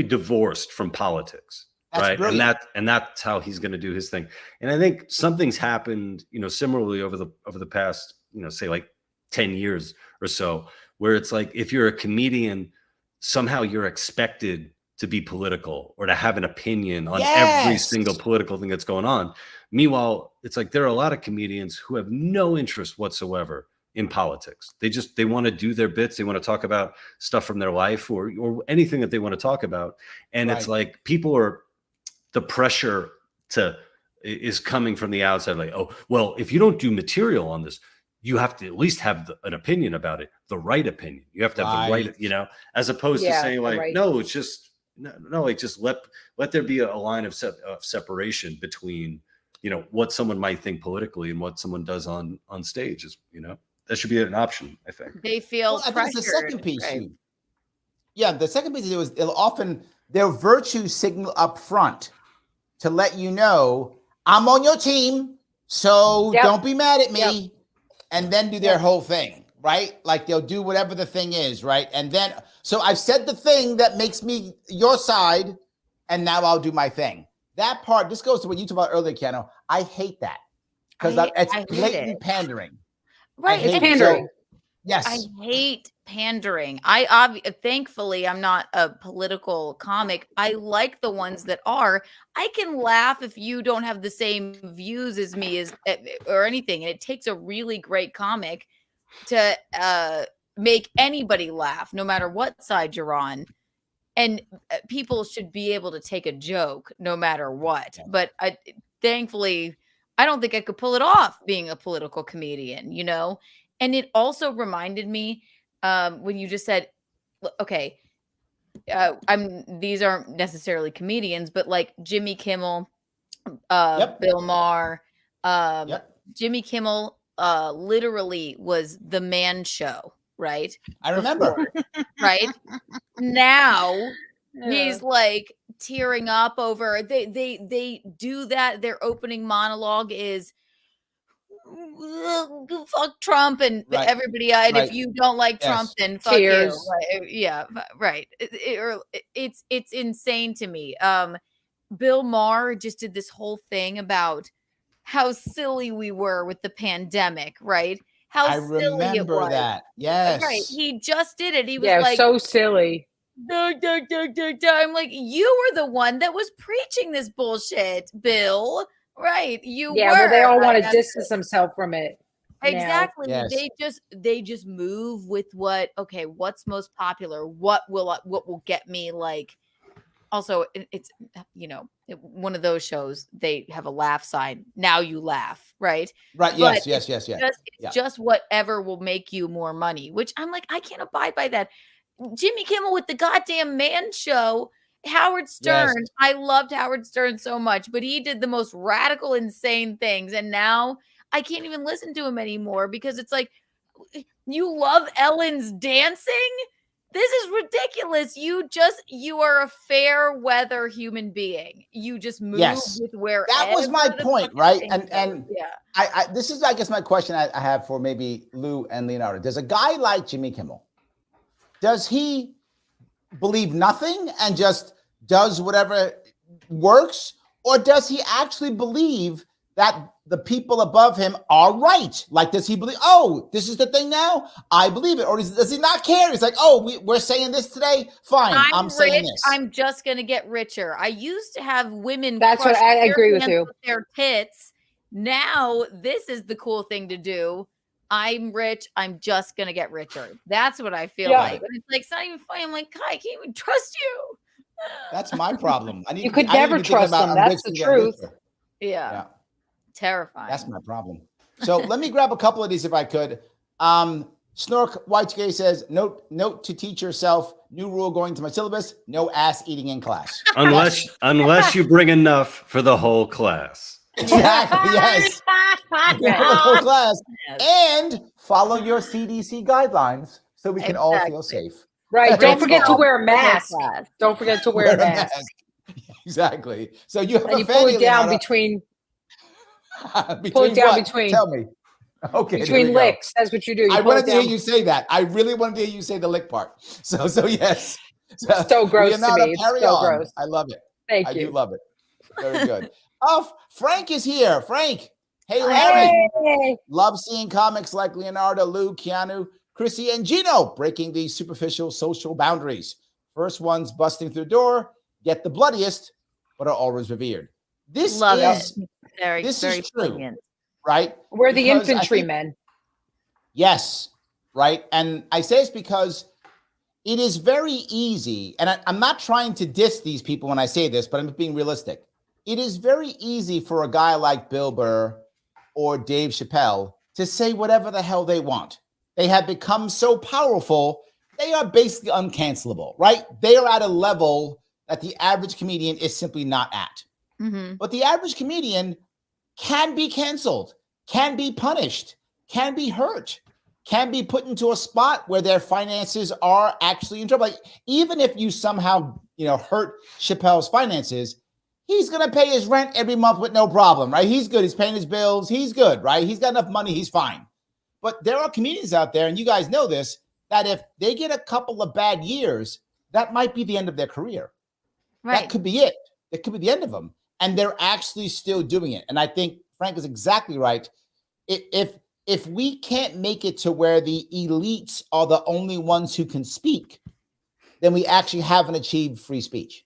divorced from politics. That's right. Brilliant. And that's how he's going to do his thing. And I think something's happened, similarly over the past, say like 10 years or so, where it's like, if you're a comedian, somehow you're expected to be political or to have an opinion on every single political thing that's going on. Meanwhile, it's like, there are a lot of comedians who have no interest whatsoever in politics. They want to do their bits. They want to talk about stuff from their life or anything that they want to talk about. And it's like, the pressure is coming from the outside. Like, oh, well, if you don't do material on this, you have to at least have an opinion about it, the right opinion. You have to have the right, as opposed to saying like, no, it's just, no, like just let there be a line of separation between, what someone might think politically and what someone does on stage is, that should be an option, I think. They feel I think it's the second piece. right? The second piece is it'll often, their virtue signal up front to let you know, I'm on your team, so don't be mad at me, and then do their whole thing, right? Like they'll do whatever the thing is, right? And then, so I've said the thing that makes me your side, and now I'll do my thing. That part, this goes to what you talked about earlier, Keanu. I hate that because it's blatant pandering. Right, it's pandering. Yes, I hate pandering. Thankfully, I'm not a political comic. I like the ones that are. I can laugh if you don't have the same views as me or anything. And it takes a really great comic to make anybody laugh, no matter what side you're on. And people should be able to take a joke no matter what. But thankfully, I don't think I could pull it off being a political comedian, And it also reminded me when you just said, okay, these aren't necessarily comedians, but like Jimmy Kimmel, Bill Maher, Jimmy Kimmel literally was the man show, right? I remember. Right? Now he's like tearing up over they do that. Their opening monologue is fuck Trump and everybody. And if you don't like Trump, then fuck you. Right. It's insane to me. Bill Maher just did this whole thing about how silly we were with the pandemic, right? How silly it was. That. Yes. Right. He just did it. He was like, so silly. I'm like, you were the one that was preaching this bullshit, Bill. Right. You were. Well, they all want to distance themselves from it. Exactly. Yes. They just move with what's most popular? What will get me like? Also, it's one of those shows, they have a laugh sign. Now you laugh, right? Right. But Yes. It's just whatever will make you more money, which I'm like, I can't abide by that. Jimmy Kimmel with the goddamn man show. Howard Stern. Yes. I loved Howard Stern so much, but he did the most radical, insane things. And now I can't even listen to him anymore because it's like, you love Ellen's dancing? This is ridiculous. You are a fair weather human being. You just move with where that was my point, right? And this is, I guess, my question I have for maybe Lou and Leonardo. Does a guy like Jimmy Kimmel, does he believe nothing and just does whatever works, or does he actually believe that the people above him are right? Like, does he believe, oh, this is the thing now, I believe it, or does he not care? He's like, oh, we're saying this today, fine, I'm saying this, I'm just gonna get richer. I used to have women, that's what I agree with you, their tits. Now this is the cool thing to do. I'm rich. I'm just going to get richer. That's what I feel like. And it's like, it's not even funny. I'm like, God, I can't even trust you. That's my problem. You could never trust them. That's the truth. Yeah. Terrifying. That's my problem. So let me grab a couple of these if I could. Snork Y2K says, note to teach yourself, new rule going to my syllabus, no ass eating in class. Unless you bring enough for the whole class. Exactly, yes. For the whole class. And follow your CDC guidelines so we can all feel safe. Right. Don't forget to wear a mask. Don't forget to wear a mask. Exactly. So you have and you pull it down between pull it down between. Tell me. Okay. Between licks. That's what you do. I wanted to hear you say that. I really wanted to hear you say the lick part. So yes. So gross to me. It's so gross. I love it. Thank you. I do love it. Very good. Oh, Frank is here. Frank. Hey, Larry. Hey. Love seeing comics like Leonardo, Lou, Keanu, Chrissy, and Gino breaking these superficial social boundaries. First ones busting through the door, get the bloodiest, but are always revered. This is very true, poignant. Right? We're the infantrymen. Yes, right. And I say this because it is very easy, and I'm not trying to diss these people when I say this, but I'm being realistic. It is very easy for a guy like Bill Burr or Dave Chappelle to say whatever the hell they want. They have become so powerful, they are basically uncancelable, right? They are at a level that the average comedian is simply not at. Mm-hmm. But the average comedian can be canceled, can be punished, can be hurt, can be put into a spot where their finances are actually in trouble. Like, even if you somehow, hurt Chappelle's finances, he's going to pay his rent every month with no problem, right? He's good. He's paying his bills. He's good, right? He's got enough money. He's fine. But there are comedians out there, and you guys know this, that if they get a couple of bad years, that might be the end of their career. Right. That could be it. It could be the end of them. And they're actually still doing it. And I think Frank is exactly right. If we can't make it to where the elites are the only ones who can speak, then we actually haven't achieved free speech.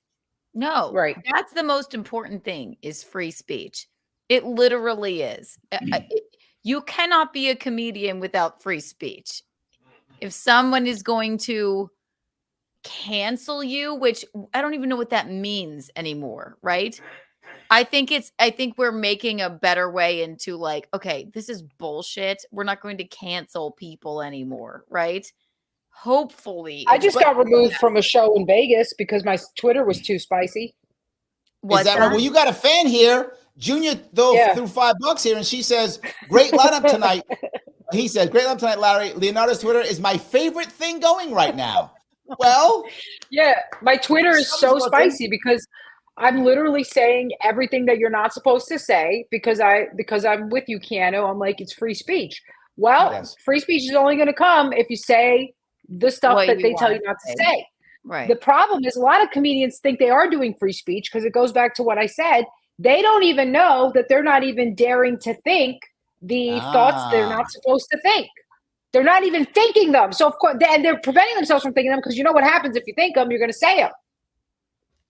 No, right. That's the most important thing is free speech. It literally is. You cannot be a comedian without free speech. If someone is going to cancel you, which I don't even know what that means anymore, right? I think we're making a better way into like, okay, this is bullshit. We're not going to cancel people anymore, right? Hopefully. I just got removed from a show in Vegas because my Twitter was too spicy. Is that right? Well, you got a fan here. Junior threw $5 here, and she says, great lineup tonight. He says, great lineup tonight, Larry. Leonardo's Twitter is my favorite thing going right now. Well. Yeah, my Twitter is so spicy because I'm literally saying everything that you're not supposed to say because I'm with you, Keanu. I'm like, it's free speech. Well, free speech is only going to come if you say the stuff that they tell you not to say. Right. The problem is a lot of comedians think they are doing free speech because it goes back to what I said. They don't even know that they're not even daring to think the thoughts they're not supposed to think. They're not even thinking them. So of course, and they're preventing themselves from thinking them because you know what happens if you think them, you're going to say them.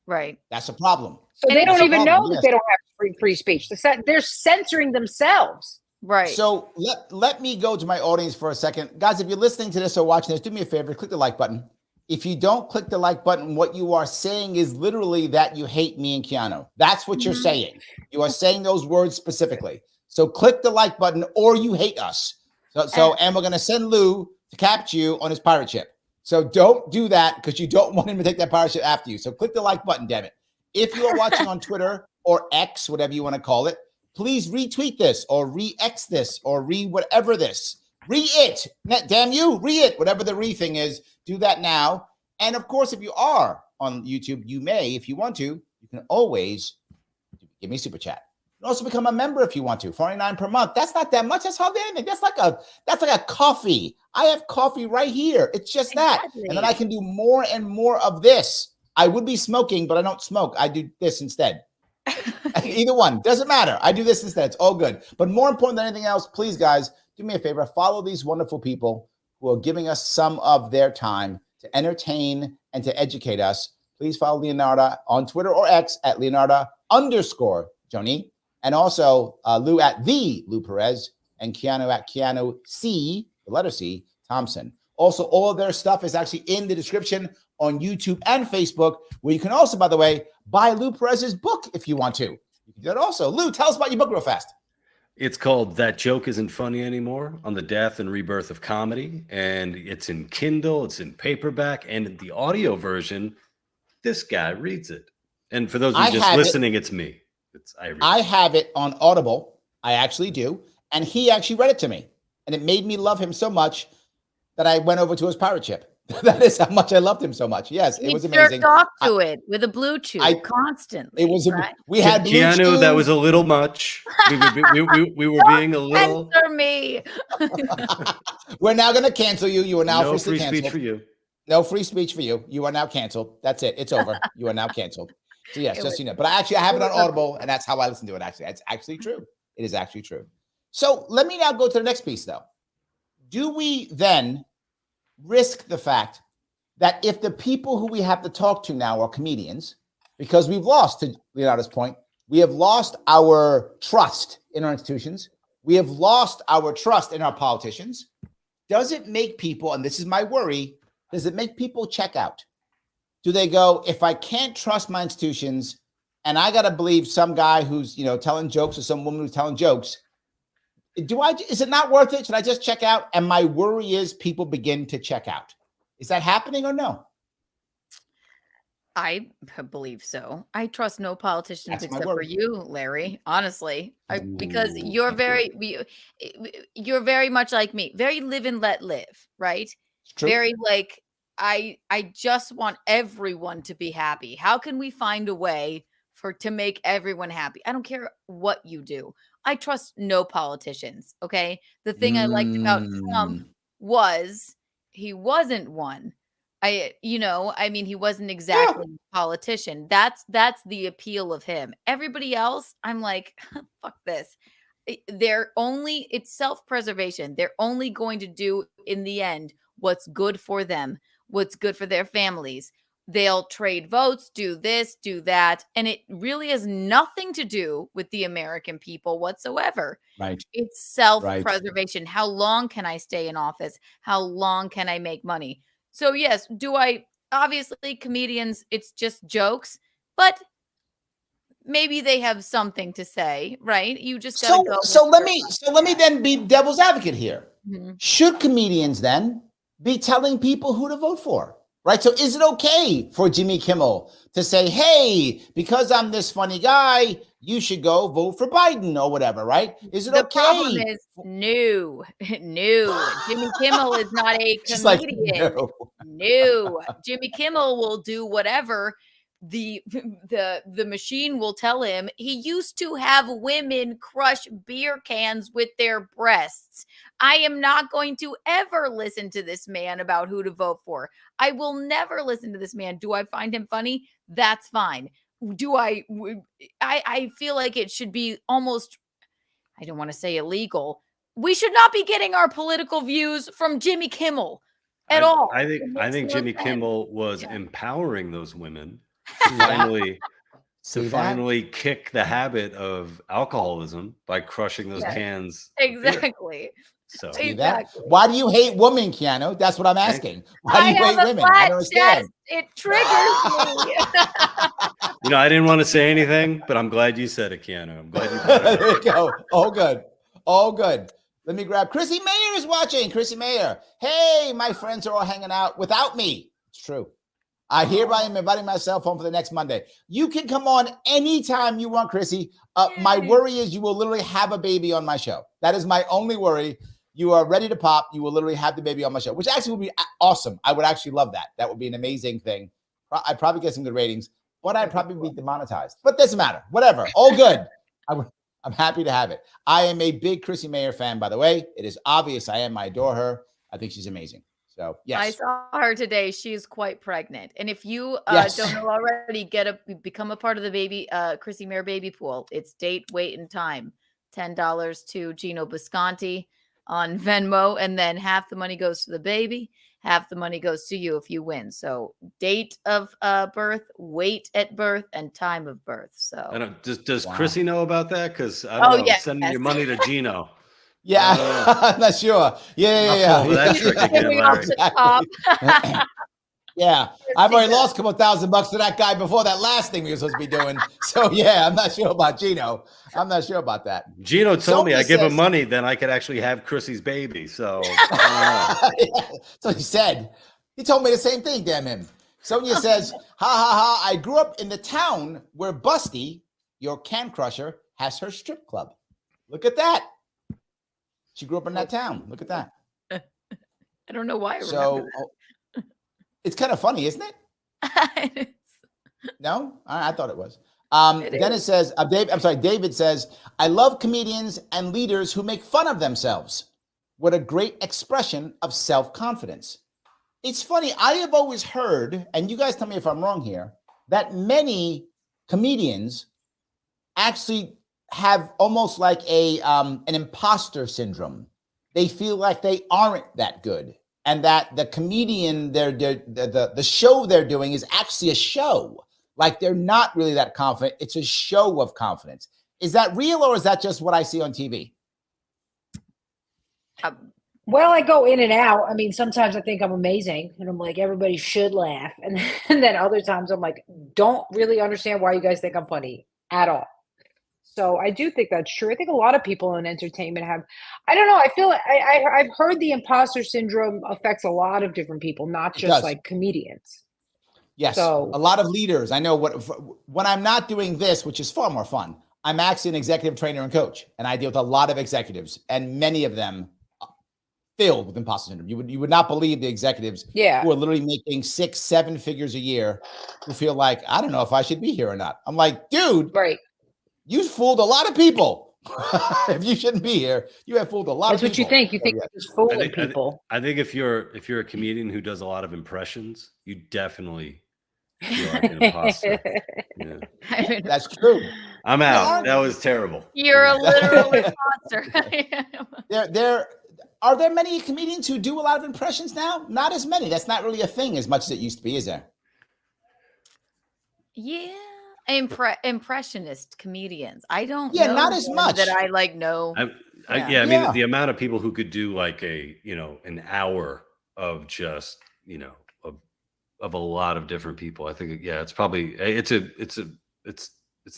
Right. That's a problem. So they don't even know that they don't have free speech. They're censoring themselves. Right. So let me go to my audience for a second. Guys, if you're listening to this or watching this, do me a favor, click the like button. If you don't click the like button, what you are saying is literally that you hate me and Keanu. That's what you're saying. You are saying those words specifically. So click the like button or you hate us. And we're going to send Lou to capture you on his pirate ship. So don't do that because you don't want him to take that pirate ship after you. So click the like button, damn it. If you are watching on Twitter or X, whatever you want to call it, please retweet this or re-X this or whatever this. Re-it. Damn you. Re-it. Whatever the re-thing is, do that now. And of course, if you are on YouTube, you may, if you want to, you can always give me a super chat. You can also become a member if you want to. $49 per month. That's not that much. That's hardly anything. That's like a coffee. I have coffee right here. It's just that. And then I can do more and more of this. I would be smoking, but I don't smoke. I do this instead. Either one. Doesn't matter. I do this instead. It's all good. But more important than anything else, please, guys, do me a favor. Follow these wonderful people who are giving us some of their time to entertain and to educate us. Please follow Leonarda on Twitter or X at Leonarda_Jonie. And also Lou at the Lou Perez. and Keanu at Keanu C, the letter C, Thompson. Also, all of their stuff is actually in the description on YouTube and Facebook, where you can also, by the way, buy Lou Perez's book if you want to. You can do that also. Lou, tell us about your book real fast. It's called That Joke Isn't Funny Anymore, on the death and rebirth of comedy. And it's in Kindle, it's in paperback, and in the audio version, this guy reads it. And for those of you just listening, it's me. I have it on Audible. I actually do. And he actually read it to me. And it made me love him so much that I went over to his pirate ship. That is how much I loved him so much. Yes, it was amazing. Jerked off to it with a blue chew constantly. It was we had blue Keanu. chew. That was a little much. We were being a little. Censor me. We're now going to cancel you. You are now no free speech for you. No free speech for you. You are now canceled. That's it. It's over. You are now canceled. So yes, just so you know. But I have it on Audible, and that's how I listen to it. Actually, it's actually true. It is actually true. So let me now go to the next piece, though. Do we then risk the fact that if the people who we have to talk to now are comedians, because we've lost, to Leonardo's point, we have lost our trust in our institutions, we have lost our trust in our politicians, does it make people, and this is my worry, does it make people check out? Do they go, if I can't trust my institutions and I got to believe some guy who's, telling jokes or some woman who's telling jokes, is it not worth it? Should I just check out? And my worry is people begin to check out. Is that happening or no? I believe so. I trust no politicians except for you, Larry, honestly, because you're very much like me, very live and let live, right? Very like, I just want everyone to be happy. How can we find a way to make everyone happy? I don't care what you do. I trust no politicians. Okay. The thing I liked about Trump was he wasn't one. He wasn't exactly a politician. That's the appeal of him. Everybody else, I'm like, fuck this. It's self-preservation. They're only going to do in the end what's good for them, what's good for their families. They'll trade votes, do this, do that. And it really has nothing to do with the American people whatsoever. Right. It's self-preservation. Right. How long can I stay in office? How long can I make money? So yes, obviously comedians, it's just jokes, but maybe they have something to say, right? You just gotta go. So let me then be devil's advocate here. Mm-hmm. Should comedians then be telling people who to vote for? Right. So is it okay for Jimmy Kimmel to say, hey, because I'm this funny guy, you should go vote for Biden or whatever, right? Is it okay? The problem is no. Jimmy Kimmel is not a comedian. No. Jimmy Kimmel will do whatever the machine will tell him. He used to have women crush beer cans with their breasts. I am not going to ever listen to this man about who to vote for. I will never listen to this man. Do I find him funny? That's fine. I feel like it should be almost, I don't want to say illegal. We should not be getting our political views from Jimmy Kimmel at all. I think Jimmy Kimmel was empowering those women to finally kick the habit of alcoholism by crushing those cans. Exactly. So why do you hate women, Keanu? That's what I'm asking. Why do you hate women? I don't understand. It triggers me. I didn't want to say anything, but I'm glad you said it, Keanu. I'm glad you brought it. There you go. All good. All good. Let me grab Chrissy Mayer is watching. Chrissy Mayer. Hey, my friends are all hanging out without me. It's true. I hereby am inviting myself home for the next Monday. You can come on anytime you want, Chrissy. My worry is you will literally have a baby on my show. That is my only worry. You are ready to pop. You will literally have the baby on my show, which actually would be awesome. I would actually love that. That would be an amazing thing. I'd probably get some good ratings, but I'd probably be demonetized. But doesn't matter. Whatever. All good. I'm happy to have it. I am a big Chrissy Mayer fan, by the way. It is obvious I am. I adore her. I think she's amazing. So, yes. I saw her today. She's quite pregnant. And if you don't know already, become a part of the Chrissy Mayer baby pool. It's date, weight, and time. $10 to Gino Bisconti on Venmo. And then half the money goes to the baby. Half the money goes to you if you win. So date of birth, weight at birth, and time of birth. So does Chrissy know about that? Because I'm sending your money to Gino. Yeah, I'm not sure. Yeah. That trick again, Larry. Exactly. Yeah, I've already lost a couple $1,000 to that guy before that last thing we were supposed to be doing. So yeah, I'm not sure about Gino. I'm not sure about that. Gino told me I give says, him money, then I could actually have Chrissy's baby. So that's what he said. He told me the same thing, damn him. Sonia says, ha, I grew up in the town where Busty, your can crusher, has her strip club. Look at that. She grew up in that town. Look at that. I don't know why I remember that. It's kind of funny, isn't it? No? I thought it was. Then it says, David says, I love comedians and leaders who make fun of themselves. What a great expression of self-confidence. It's funny, I have always heard, and you guys tell me if I'm wrong here, that many comedians actually have almost like an imposter syndrome. They feel like they aren't that good. And that the comedian, the show they're doing is actually a show. Like they're not really that confident. It's a show of confidence. Is that real or is that just what I see on TV? Well, I go in and out. I mean, sometimes I think I'm amazing and I'm like, everybody should laugh. And then other times I'm like, don't really understand why you guys think I'm funny at all. So I do think that's true. I think a lot of people in entertainment have, I don't know. I feel I've heard the imposter syndrome affects a lot of different people, not just like comedians. Yes. So a lot of leaders. I know when I'm not doing this, which is far more fun, I'm actually an executive trainer and coach, and I deal with a lot of executives, and many of them filled with imposter syndrome. You would not believe the executives who are literally making 6-7 figures a year who feel like, I don't know if I should be here or not. I'm like, dude, right. You fooled a lot of people. If you shouldn't be here, you have fooled a lot of people. That's what you think. You think you're just fooling people. I think if you're a comedian who does a lot of impressions, you definitely feel like an imposter. Yeah. That's true. I'm out. That was terrible. You're a literal imposter. Are there many comedians who do a lot of impressions now? Not as many. That's not really a thing as much as it used to be, is there? Yeah. Impressionist comedians. I don't know not as much that I like know. I mean the amount of people who could do like an hour of just of a lot of different people. I think it's probably it's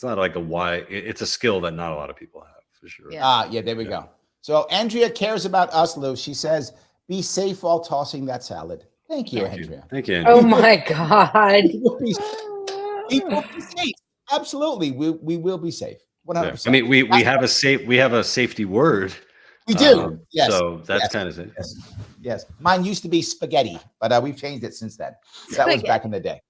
not like it's a skill that not a lot of people have for sure. There we go. So Andrea cares about us, Lou. She says, be safe while tossing that salad. Thank you, Andrea. Thank you. Oh my God. We will be safe. Absolutely. We will be safe. 100%. I mean, we have a safety word. We do. Yes. So that's kind of it. Yes. Mine used to be spaghetti, but we've changed it since then. That was back in the day.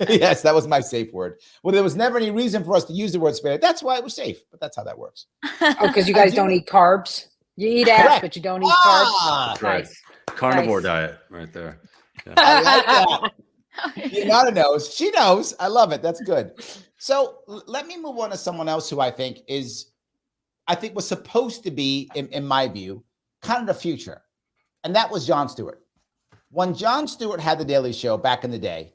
Yes, that was my safe word. Well, there was never any reason for us to use the word spaghetti. That's why it was safe, but that's how that works. Oh, because you guys don't eat carbs. You eat ass, but you don't eat carbs. Right. Carnivore diet right there. Yeah. I like that. Leonarda knows. She knows. I love it. That's good. So let me move on to someone else who I think was supposed to be, in my view, kind of the future. And that was Jon Stewart. When Jon Stewart had the Daily Show back in the day,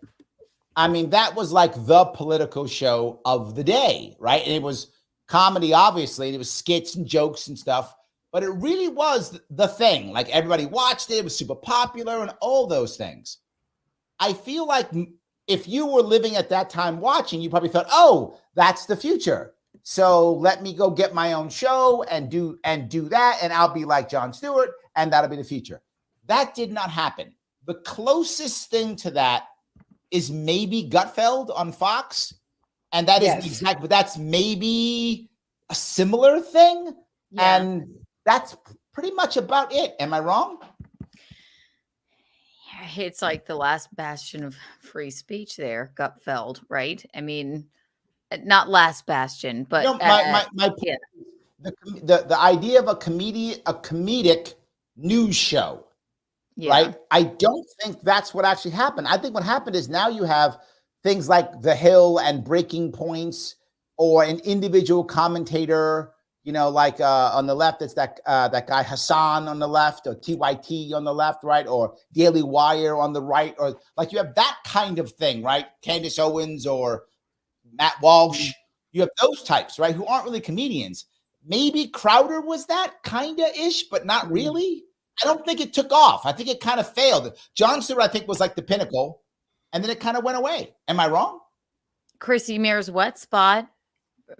I mean, that was like the political show of the day, right? And it was comedy, obviously. And it was skits and jokes and stuff. But it really was the thing. Like everybody watched it. It was super popular and all those things. I feel like if you were living at that time watching, you probably thought, oh, that's the future. So let me go get my own show and do that. And I'll be like Jon Stewart and that'll be the future. That did not happen. The closest thing to that is maybe Gutfeld on Fox. And that is exactly, but that's maybe a similar thing. Yeah. And that's pretty much about it. Am I wrong? It's like the last bastion of free speech there, Gutfeld, right? I mean, not last bastion, but the idea of a comedic news show, right? I don't think that's what actually happened. I think what happened is now you have things like The Hill and Breaking Points, or an individual commentator. Like on the left, it's that guy Hassan on the left, or TYT on the left, right? Or Daily Wire on the right, or like you have that kind of thing, right? Candace Owens or Matt Walsh. You have those types, right? Who aren't really comedians. maybe Crowder was that kind of ish, but not really. I don't think it took off. I think it kind of failed. Jon Stewart, I think, was like the pinnacle, and then it kind of went away. Am I wrong? Chrissy Mears' wet spot.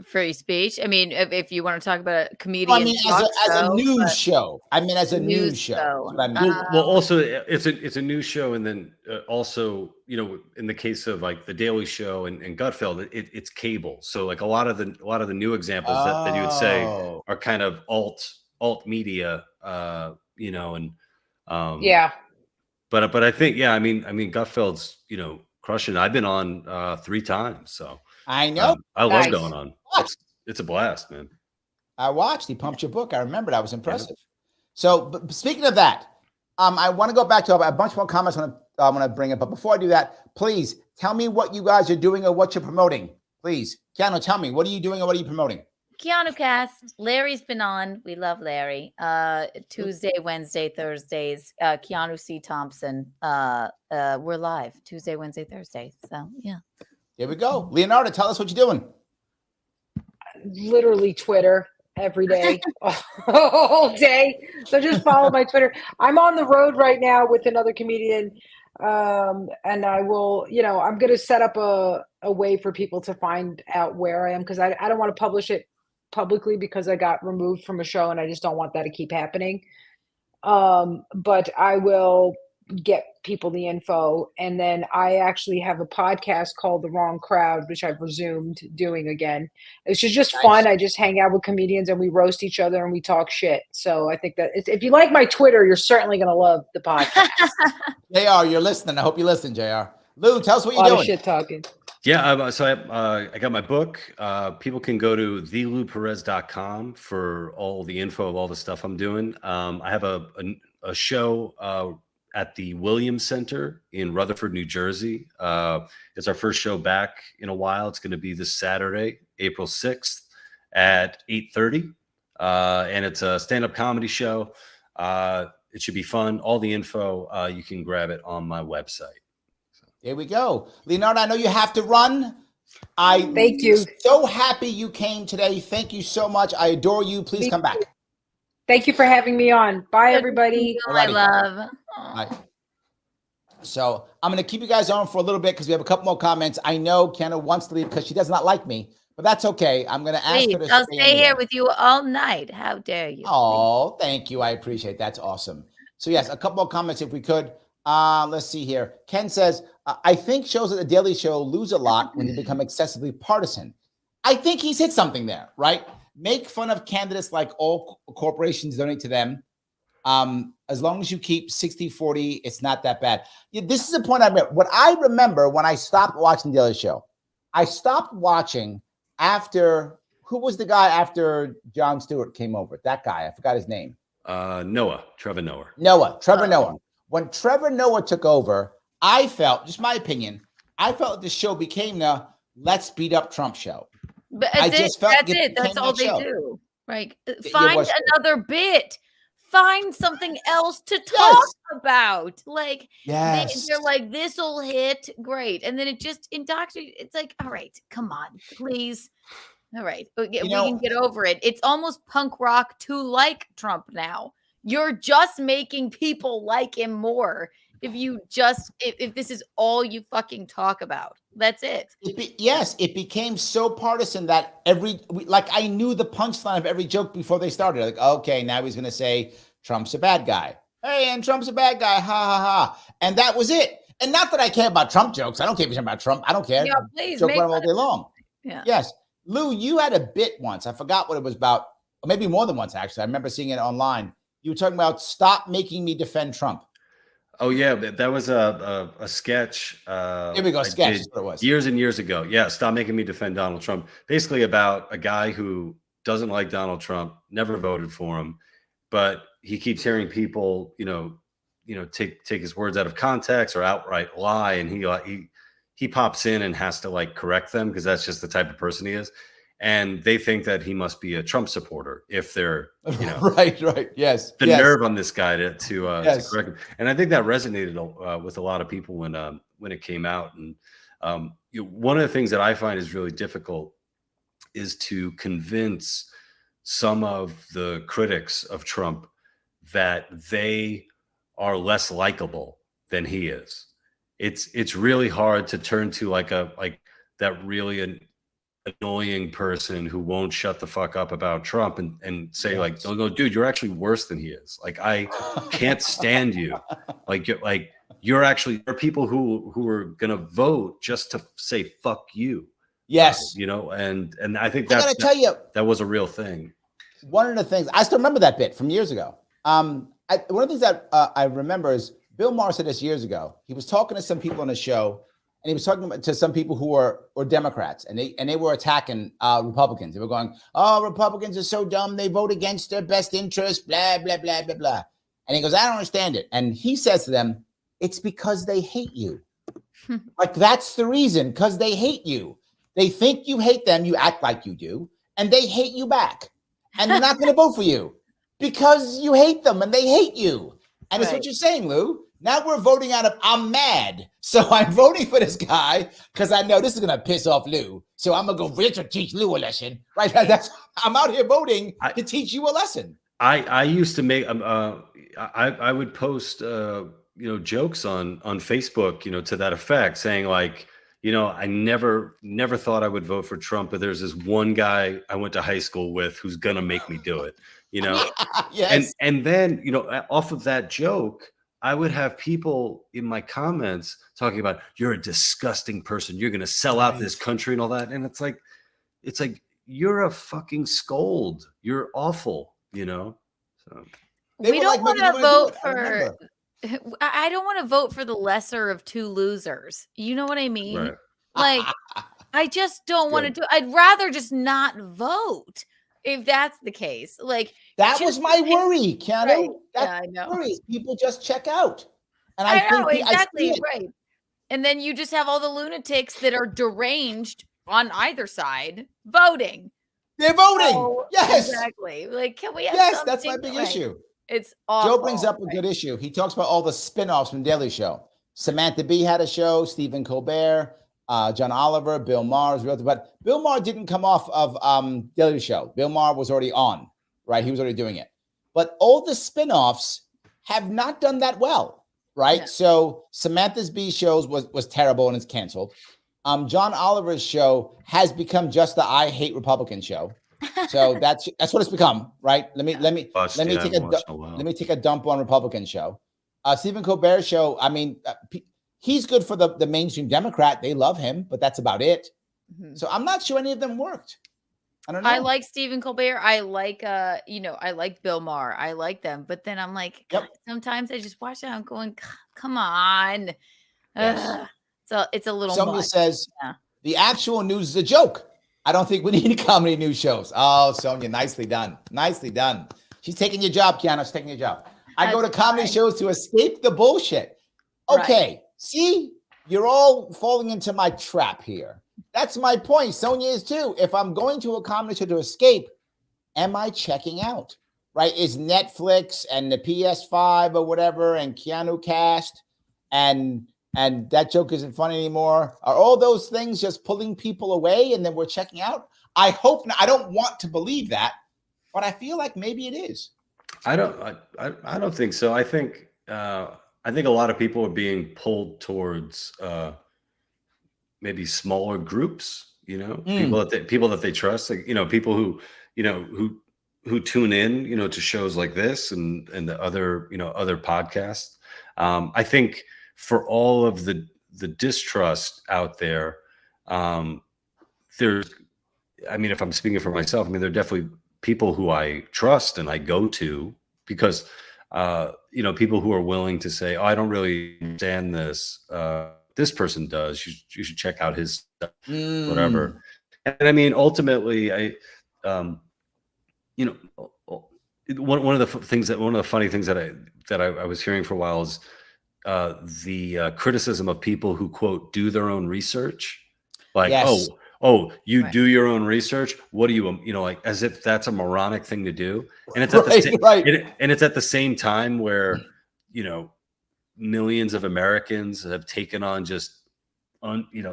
Free speech. I mean, if you want to talk about a comedian, I mean, as a news show. I mean, as a news show. I mean. Well, also, it's a news show, and then also, in the case of like the Daily Show and Gutfeld, it's cable. So like a lot of the new examples that you would say are kind of alt media, and yeah. But I think I mean Gutfeld's crushing. I've been on 3 times, so. I know. I love going on. It's a blast, man. I watched. He pumped your book. I remember. That was impressive. So, but speaking of that, I want to go back to a bunch more comments I want to bring up. But before I do that, please tell me what you guys are doing or what you're promoting. Please, Keanu, tell me, what are you doing or what are you promoting? Keanu Cast. Larry's been on. We love Larry. Tuesday, Wednesday, Thursdays. Keanu C. Thompson. We're live Tuesday, Wednesday, Thursday. So yeah. Here we go. Leonarda, tell us what you're doing. Literally Twitter every day, all day. So just follow my Twitter. I'm on the road right now with another comedian. And I will, I'm going to set up a way for people to find out where I am, because I don't want to publish it publicly because I got removed from a show and I just don't want that to keep happening. But I will get people the info. And then I actually have a podcast called The Wrong Crowd, which I've resumed doing again. It's just fun. I just hang out with comedians and we roast each other and we talk shit. So I think that if you like my Twitter, you're certainly going to love the podcast. JR, you're listening. I hope you listen, JR. Lou, tell us what you're doing. Of shit talking. Yeah, so I got my book. People can go to thelouperez.com for all the info of all the stuff I'm doing. I have a show at the Williams Center in Rutherford, New Jersey. It's our first show back in a while. It's going to be this Saturday, April 6th at 8:30. And it's a stand-up comedy show. It should be fun. All the info, you can grab it on my website. There we go. Leonarda, I know you have to run. Thank you. So happy you came today. Thank you so much. I adore you. Please come back. Thank you for having me on. Bye, everybody. I love. Right. So I'm going to keep you guys on for a little bit because we have a couple more comments. I know Kenna wants to leave because she does not like me, but that's okay. I'm going to ask her to I'll stay here with you all night. How dare you? Oh, thank you. I appreciate it. That's awesome. So yes, a couple more comments if we could. Let's see here. Ken says, I think shows at the Daily Show lose a lot when they become excessively partisan. I think he's hit something there, right? Make fun of candidates like all corporations donate to them. As long as you keep 60-40, it's not that bad. Yeah, this is a point I remember. What I remember when I stopped watching the Daily Show, I stopped watching after, who was the guy after Jon Stewart came over? That guy, I forgot his name. Trevor Noah. Noah. When Trevor Noah took over, I felt, just my opinion, I felt the show became the let's beat up Trump show. But that's it. That's all they do. Right. Find another bit. Find something else to talk about. Like, they're like, this'll hit. Great. And then it just indoctrinates. It's like, all right, come on, please. All right. We can get over it. It's almost punk rock to like Trump now. You're just making people like him more. If this is all you fucking talk about, that's it. It became so partisan that I knew the punchline of every joke before they started. Like, okay, now he's going to say Trump's a bad guy. Hey, and Trump's a bad guy. Ha, ha, ha. And that was it. And not that I care about Trump jokes. I don't care if you're talking about Trump. I don't care. Yeah, please. Joke about him all day long. Yeah. Yes. Lou, you had a bit once. I forgot what it was about. Or maybe more than once, actually. I remember seeing it online. You were talking about stop making me defend Trump. Oh yeah, that was a sketch. Here we go, sketch is what it was. Years and years ago. Yeah, stop making me defend Donald Trump. Basically about a guy who doesn't like Donald Trump, never voted for him, but he keeps hearing people, take his words out of context or outright lie, and he pops in and has to like correct them because that's just the type of person he is. And they think that he must be a Trump supporter if they're, right. Yes. The nerve on this guy to correct him. And I think that resonated with a lot of people when it came out. And one of the things that I find is really difficult is to convince some of the critics of Trump that they are less likable than he is. It's really hard to turn to like that really annoying person who won't shut the fuck up about Trump and say like, no, dude, you're actually worse than he is. Like, I can't stand you. You're actually, there are people who are going to vote just to say, fuck you. Yes. You know, and I think I gotta tell you, that was a real thing. One of the things, I still remember that bit from years ago. One of the things that I remember is Bill Maher said this years ago. He was talking to some people on a show, and he was talking to some people who were Democrats, and they were attacking Republicans. They were going, "Oh, Republicans are so dumb. They vote against their best interest, blah, blah, blah, blah, blah." And he goes, "I don't understand it." And he says to them, "It's because they hate you. Like, that's the reason, because they hate you. They think you hate them. You act like you do, and they hate you back. And they're not going to vote for you because you hate them and they hate you." And it's what you're saying, Lou. Now we're voting out of, I'm mad, so I'm voting for this guy because I know this is going to piss off Lou. So I'm going to go teach Lou a lesson, right? I'm out here voting to teach you a lesson. I used to make, I would post, jokes on Facebook, to that effect, saying like, I never thought I would vote for Trump, but there's this one guy I went to high school with who's going to make me do it, Yes. And then, off of that joke, I would have people in my comments talking about, you're a disgusting person. You're going to sell out this country and all that. And it's like, you're a fucking scold. You're awful, So we don't want to vote for, I don't want to vote for the lesser of two losers. You know what I mean? Right. Like, I just don't want to do, I'd rather just not vote. If that's the case, like that was my worry, Keanu. Right. That's I know. worry. People just check out, and I know think exactly right. And then you just have all the lunatics that are deranged on either side voting. They're voting. Yes, exactly. Like, can we have yes, that's my big issue. It's awful. Joe brings up a good issue. He talks about all the spin-offs from Daily Show. Samantha Bee had a show, Stephen Colbert, John Oliver, Bill Maher, but Bill Maher didn't come off of Daily Show. Bill Maher was already on, right? He was already doing it. But all the spin-offs have not done that well, right? Yeah. So Samantha Bee shows was terrible and it's canceled. John Oliver's show has become just the I Hate Republican show. So that's what it's become, right? Let me take a dump on Republican show. Stephen Colbert's show, I mean, he's good for the mainstream Democrat. They love him, but that's about it. Mm-hmm. So I'm not sure any of them worked. I don't know. I like Stephen Colbert. I like, I like Bill Maher. I like them. But then I'm like, sometimes I just watch that. I'm going, come on. Yes. So it's a little Sonia says, the actual news is a joke. I don't think we need comedy news shows. Oh, Sonia, nicely done. Nicely done. She's taking your job, Kiana. She's taking your job. I go to comedy shows to escape the bullshit. Okay. Right. See, you're all falling into my trap here. That's my point. Sonia is too. If I'm going to a comedy show to escape, am I checking out? Right? Is Netflix and the PS5 or whatever and Keanu Cast and that joke isn't funny anymore? Are all those things just pulling people away and then we're checking out? I hope not. I don't want to believe that, but I feel like maybe it is. I don't think so. I think a lot of people are being pulled towards maybe smaller groups, people that they trust, like, people who tune in, to shows like this and the other, other podcasts. I think for all of the distrust out there, there's, if I'm speaking for myself, there are definitely people who I trust and I go to because, people who are willing to say, oh, I don't really understand this. This person does. You should check out his stuff, whatever. And ultimately, one of the funny things that I was hearing for a while is the criticism of people who quote do their own research, like you do your own research. What do you like, as if that's a moronic thing to do, and it's it's at the same time where millions of Americans have taken on just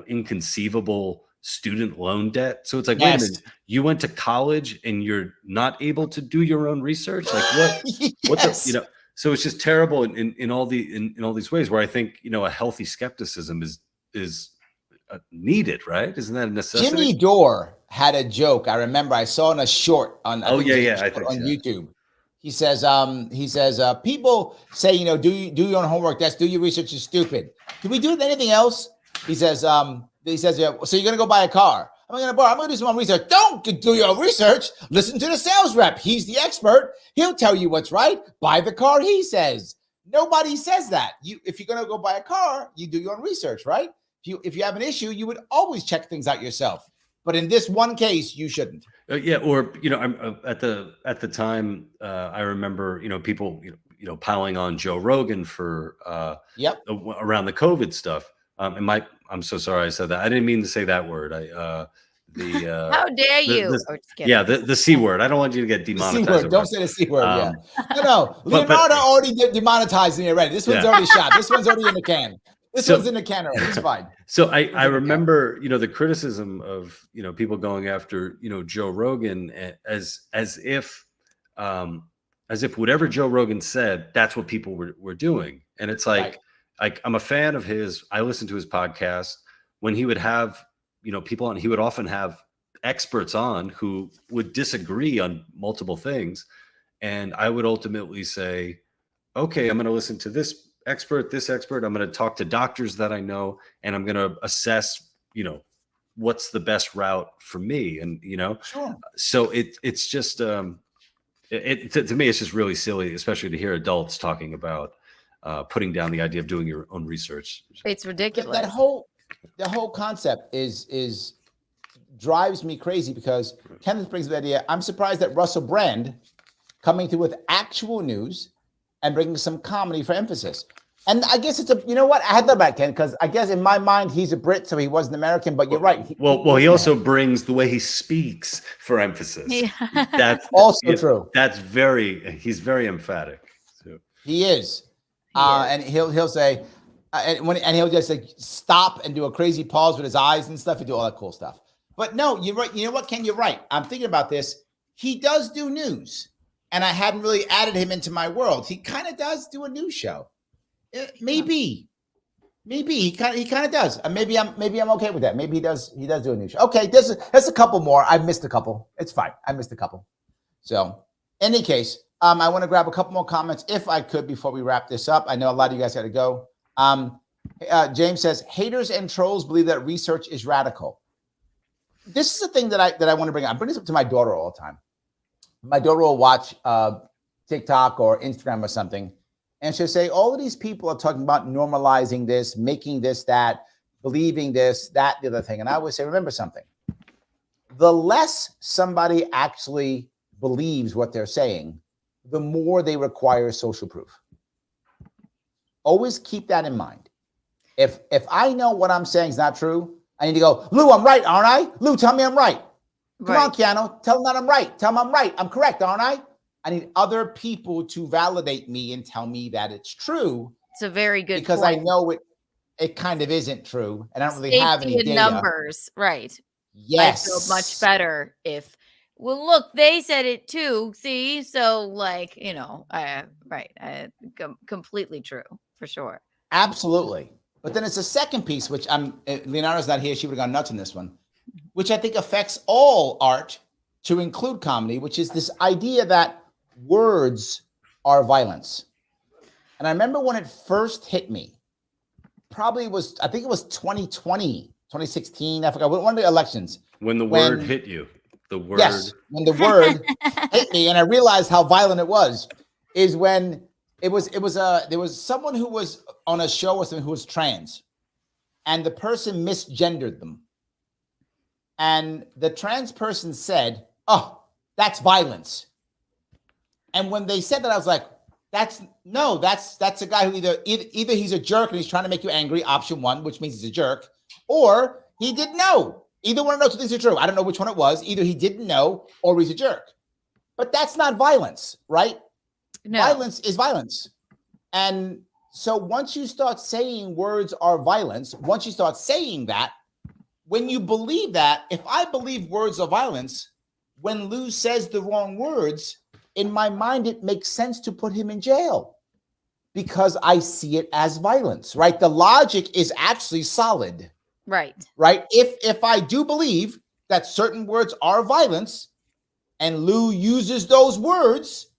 inconceivable student loan debt. So it's like, Yes. wait a minute, you went to college and you're not able to do your own research? Like what? What Yes. the, so it's just terrible in all these ways where I think, a healthy skepticism is needed, right? Isn't that a necessity? Jimmy Dore had a joke. I remember I saw in a short on YouTube. He says, people say, do your own homework. That's do your research is stupid. Do we do anything else? He says, so you're gonna go buy a car. I'm gonna do some more research. Don't do your own research. Listen to the sales rep. He's the expert. He'll tell you what's right. Buy the car, he says. Nobody says that. If you're gonna go buy a car, you do your own research, right? If you have an issue, you would always check things out yourself. But in this one case, you shouldn't. Or I'm at the time. I remember people piling on Joe Rogan for around the COVID stuff. I'm so sorry I said that. I didn't mean to say that word. How dare you? The C word. I don't want you to get demonetized. The C word. Don't say the C word. No. Leonardo already demonetized me already. This one's already shot. This one's already in the can. This one's in the can already. It's fine. So I remember, the criticism of, people going after, Joe Rogan as if whatever Joe Rogan said, that's what people were doing. And it's like I'm a fan of his. I listened to his podcast. When he would have, people on, he would often have experts on who would disagree on multiple things. And I would ultimately say, okay, I'm going to listen to this expert. I'm going to talk to doctors that I know, and I'm going to assess, what's the best route for me. And, sure. So it's just, to me, it's just really silly, especially to hear adults talking about putting down the idea of doing your own research. It's ridiculous. The whole concept is drives me crazy because Kenneth brings the idea. I'm surprised that Russell Brand coming through with actual news and bringing some comedy for emphasis. And I guess it's I had that about Ken because I guess in my mind he's a Brit, so he wasn't American. But you're right. He also brings the way he speaks for emphasis. Yeah. That's also true. He's very emphatic. So. He is, and he'll say, and he'll just stop and do a crazy pause with his eyes and stuff and do all that cool stuff. But no, you're right. You know what, Ken? You're right. I'm thinking about this. He does do news. And I hadn't really added him into my world. He kind of does do a news show. Maybe he kind of does. Maybe I'm okay with that. Maybe he does do a news show. Okay, there's a couple more. I missed a couple. It's fine. I missed a couple. So, in any case, I want to grab a couple more comments if I could before we wrap this up. I know a lot of you guys got to go. James says haters and trolls believe that research is radical. This is a thing that I want to bring up. I bring this up to my daughter all the time. My daughter will watch TikTok or Instagram or something, and she'll say, all of these people are talking about normalizing this, making this, that, believing this, that, the other thing. And I always say, remember something. The less somebody actually believes what they're saying, the more they require social proof. Always keep that in mind. If I know what I'm saying is not true, I need to go, Lou, I'm right, aren't I? Lou, tell me I'm right. Come on, Keanu. Tell them that I'm right. Tell them I'm right. I'm correct, aren't I? I need other people to validate me and tell me that it's true. It's a very good because point. I know it kind of isn't true, and I don't really have any data. Numbers, right? Yes, I feel much better if. Well, look, they said it too. See, so completely true for sure. Absolutely. But then it's the second piece, which Leonardo's not here. She would have gone nuts on this one, which I think affects all art to include comedy, which is this idea that words are violence. And I remember when it first hit me, I think it was 2020, 2016. I forgot, one of the elections. When the word hit you, the word. Yes, when the word hit me and I realized how violent it was, is when there was someone who was on a show or something who was trans, and the person misgendered them. And the trans person said, "Oh, that's violence." And when they said that, I was like, that's a guy who either he's a jerk and he's trying to make you angry, option one, which means he's a jerk, or he didn't know. Either one of those things are true. I don't know which one it was. Either he didn't know or he's a jerk. But that's not violence, right? No. Violence is violence. And so once you start saying words are violence, once you start saying that, when you believe that, if I believe words of violence, when Lou says the wrong words, in my mind, it makes sense to put him in jail because I see it as violence, right? The logic is actually solid. Right. Right. If I do believe that certain words are violence and Lou uses those words,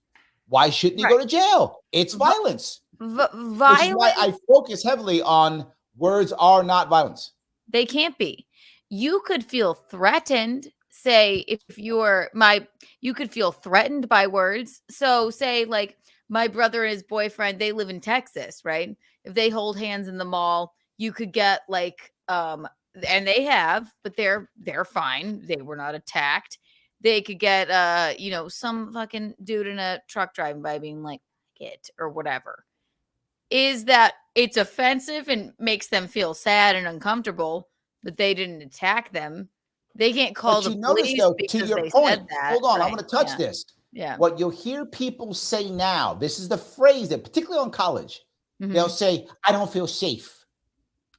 why shouldn't he go to jail? It's violence. Violence. Which is why I focus heavily on words are not violence. They can't be. You could feel threatened. Say if you could feel threatened by words. So say like my brother and his boyfriend, they live in Texas, right? If they hold hands in the mall, you could get like, and they have, but they're fine. They were not attacked. They could get, some fucking dude in a truck driving by being like, it or whatever. Is that it's offensive and makes them feel sad and uncomfortable, but they didn't attack them. They can't call the police to your they point, said that. hold on, right? I'm going to touch this. Yeah. What you'll hear people say now, this is the phrase that, particularly on college, they'll say, I don't feel safe.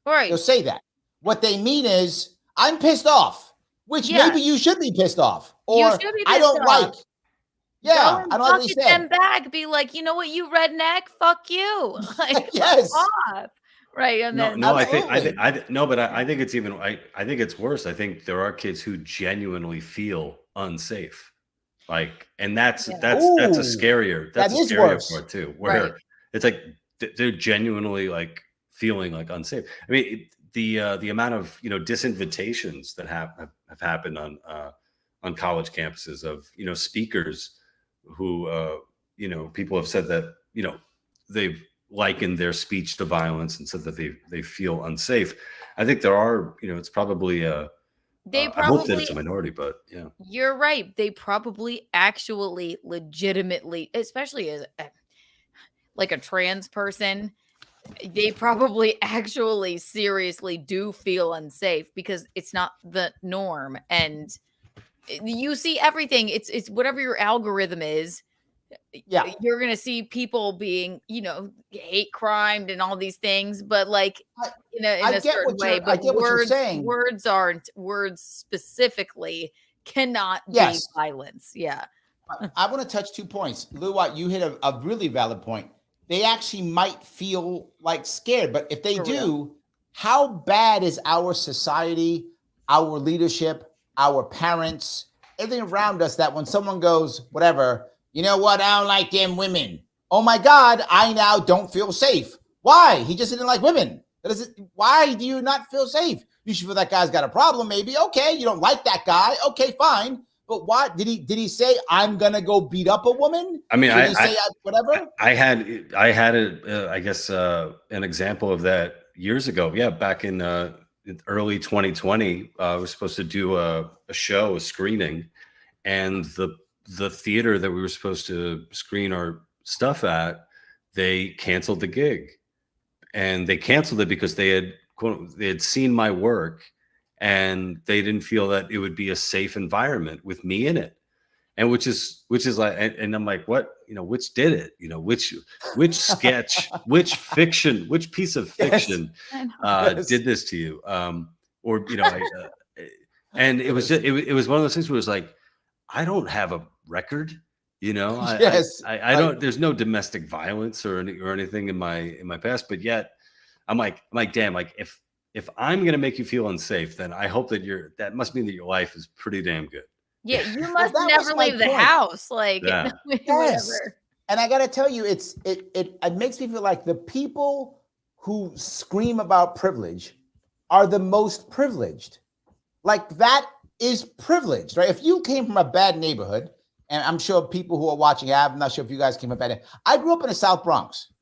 Right. They'll say that. What they mean is, I'm pissed off, which maybe you should be pissed off. Or I don't like. Yeah, I don't like what he said. Them back, be like, you know what, you redneck, fuck you. Like, yes. Off. Right. And then I think it's even, I think it's worse. I think there are kids who genuinely feel unsafe. Like, and that's a scarier, part too, where it's like, they're genuinely like feeling like unsafe. I mean, the amount of, disinvitations that have happened on college campuses of, speakers who, people have said that, they've likened their speech to violence and said that they feel unsafe. I think there are, it's probably I hope that it's a minority, but yeah. You're right. They probably actually legitimately, especially as like a trans person, they probably actually seriously do feel unsafe because it's not the norm. And you see everything. It's whatever your algorithm is. Yeah, you're gonna see people being, hate crimed and all these things, but like in a certain way. But words specifically cannot be violence. Yeah. I want to touch 2 points. Lou, you hit a really valid point. They actually might feel like scared, but if they do, how bad is our society, our leadership, our parents, everything around us that when someone goes, whatever, you know what? I don't like them women. Oh my God, I now don't feel safe. Why? He just didn't like women. Why do you not feel safe? You should feel that guy's got a problem, maybe. Okay, you don't like that guy. Okay, fine. But why did he say I'm gonna go beat up a woman? I mean, whatever. I had an example of that years ago. Yeah, back in early 2020, I was supposed to do a show, a screening, and the theater that we were supposed to screen our stuff at, they canceled the gig, and they canceled it because they had seen my work and they didn't feel that it would be a safe environment with me in it. And which is like, and I'm like, what, which did it, which sketch, which fiction, which piece of fiction did this to you? And it was just, it was one of those things where it was like, I don't have a record, I don't, there's no domestic violence or anything in my past, but yet I'm like, damn, like if I'm going to make you feel unsafe, then I hope that that must mean that your life is pretty damn good. Yeah. You must never leave the house. Like, whatever. And I got to tell you, it makes me feel like the people who scream about privilege are the most privileged. Like that is privileged, right? If you came from a bad neighborhood, and I'm sure people who are watching have, I'm not sure if you guys came from a bad. I grew up in the South Bronx,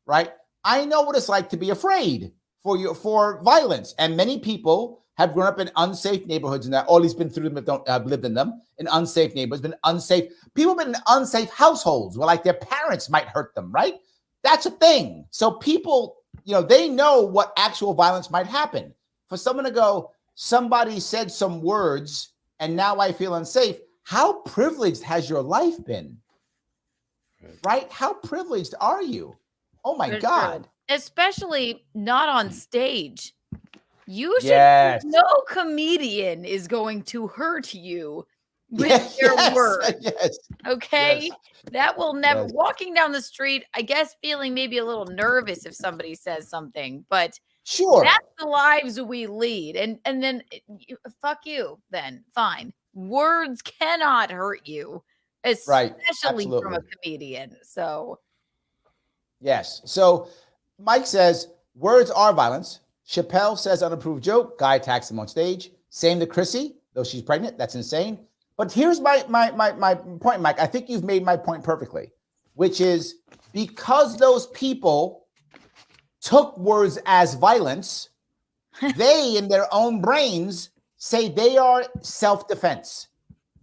right? I know what it's like to be afraid for violence, and many people have grown up in unsafe neighborhoods, and that all least been through them, don't have lived in them, in unsafe neighborhoods, been unsafe. People have been in unsafe households where like their parents might hurt them, right? That's a thing. So people, they know what actual violence might happen. For someone to go, somebody said some words and now I feel unsafe. How privileged has your life been? Right? How privileged are you? Oh my God. Especially not on stage. You should Yes. no comedian is going to hurt you with Yes, their yes, words. yes. Okay? Yes. That will never Yes. walking down the street, I guess feeling maybe a little nervous if somebody says something, but Sure. that's the lives we lead. And then fuck you then. Fine. Words cannot hurt you, Right. especially from Absolutely. a comedian. So Yes. So Mike says words are violence. Chappelle says unapproved joke. Guy attacks him on stage. Same to Chrissy, though she's pregnant. That's insane. But here's my point, Mike. I think you've made my point perfectly, which is because those people took words as violence, they in their own brains say they are self-defense.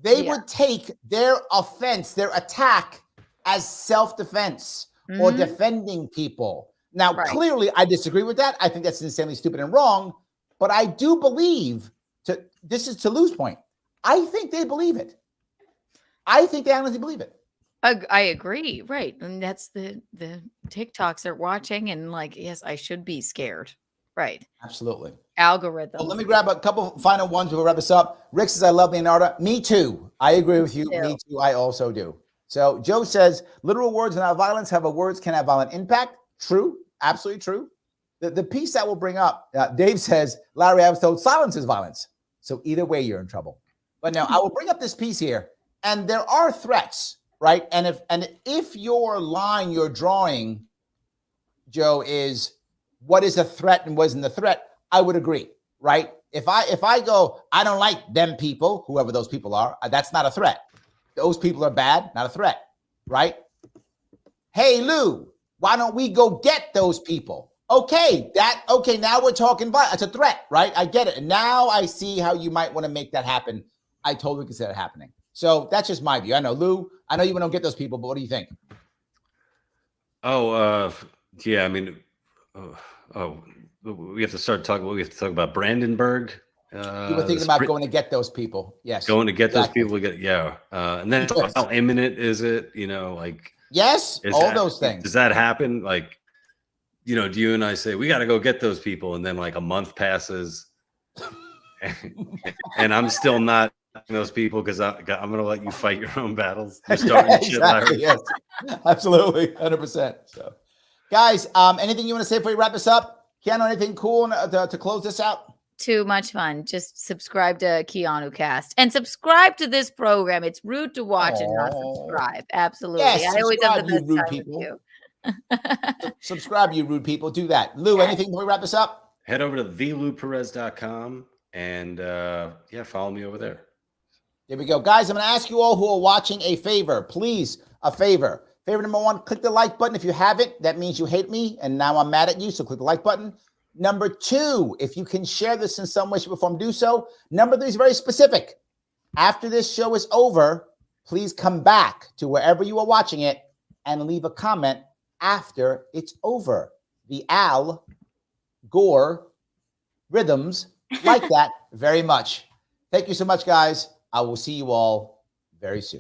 They would take their offense, their attack as self-defense or defending people. Now, clearly, I disagree with that. I think that's insanely stupid and wrong. But I do believe, this is to Lou's point, I think they believe it. I think they honestly believe it. I agree. Right. And that's the TikToks they're watching. And like, yes, I should be scared. Right. Absolutely. Algorithm. Well, let me grab a couple final ones before we wrap this up. Rick says, I love Leonarda. Me too. I agree with you. Me too. I also do. So Joe says, literal words without violence, however, words can have violent impact. True. Absolutely true. The piece that we'll bring up, Dave says, Larry, I was told silence is violence. So either way, you're in trouble. But now I will bring up this piece here. And there are threats, right? And if your line you're drawing, Joe, is what is a threat and what isn't a threat, I would agree, right? If I go, I don't like them people, whoever those people are, that's not a threat. Those people are bad, not a threat, right? Hey, Lou, why don't we go get those people? Okay, now we're talking violence. It's a threat, right? I get it. And now I see how you might want to make that happen. I totally consider it happening. So that's just my view. I know, Lou, I know you don't get those people, but what do you think? Yeah, I mean, we have to start talking. We have to talk about Brandenburg. You were thinking about going to get those people. Yes. Going to get those people. And then how imminent is it? Yes, all those things. Does that happen? Do you and I say, we got to go get those people? And then a month passes and I'm still not those people because I'm going to let you fight your own battles. You're starting Exactly, yes, absolutely, 100%. So, guys, anything you want to say before we wrap this up? Keanu, anything cool to close this out? Too much fun. Just subscribe to Keanu Cast and subscribe to this program. It's rude to watch and not subscribe. Absolutely. Yes, I always have the best rude time people. with you. Subscribe, you rude people. Do that. Lou, anything before we wrap this up? Head over to thelouperez.com and follow me over there. There we go. Guys, I'm going to ask you all who are watching a favor. Please, a favor. Favor number one, click the like button. If you haven't, that means you hate me, and now I'm mad at you, so click the like button. Number two, if you can share this in some way, shape, or form, do so. Number three is very specific. After this show is over, please come back to wherever you are watching it and leave a comment after it's over. The Al Gore rhythms like that very much. Thank you so much, guys. I will see you all very soon.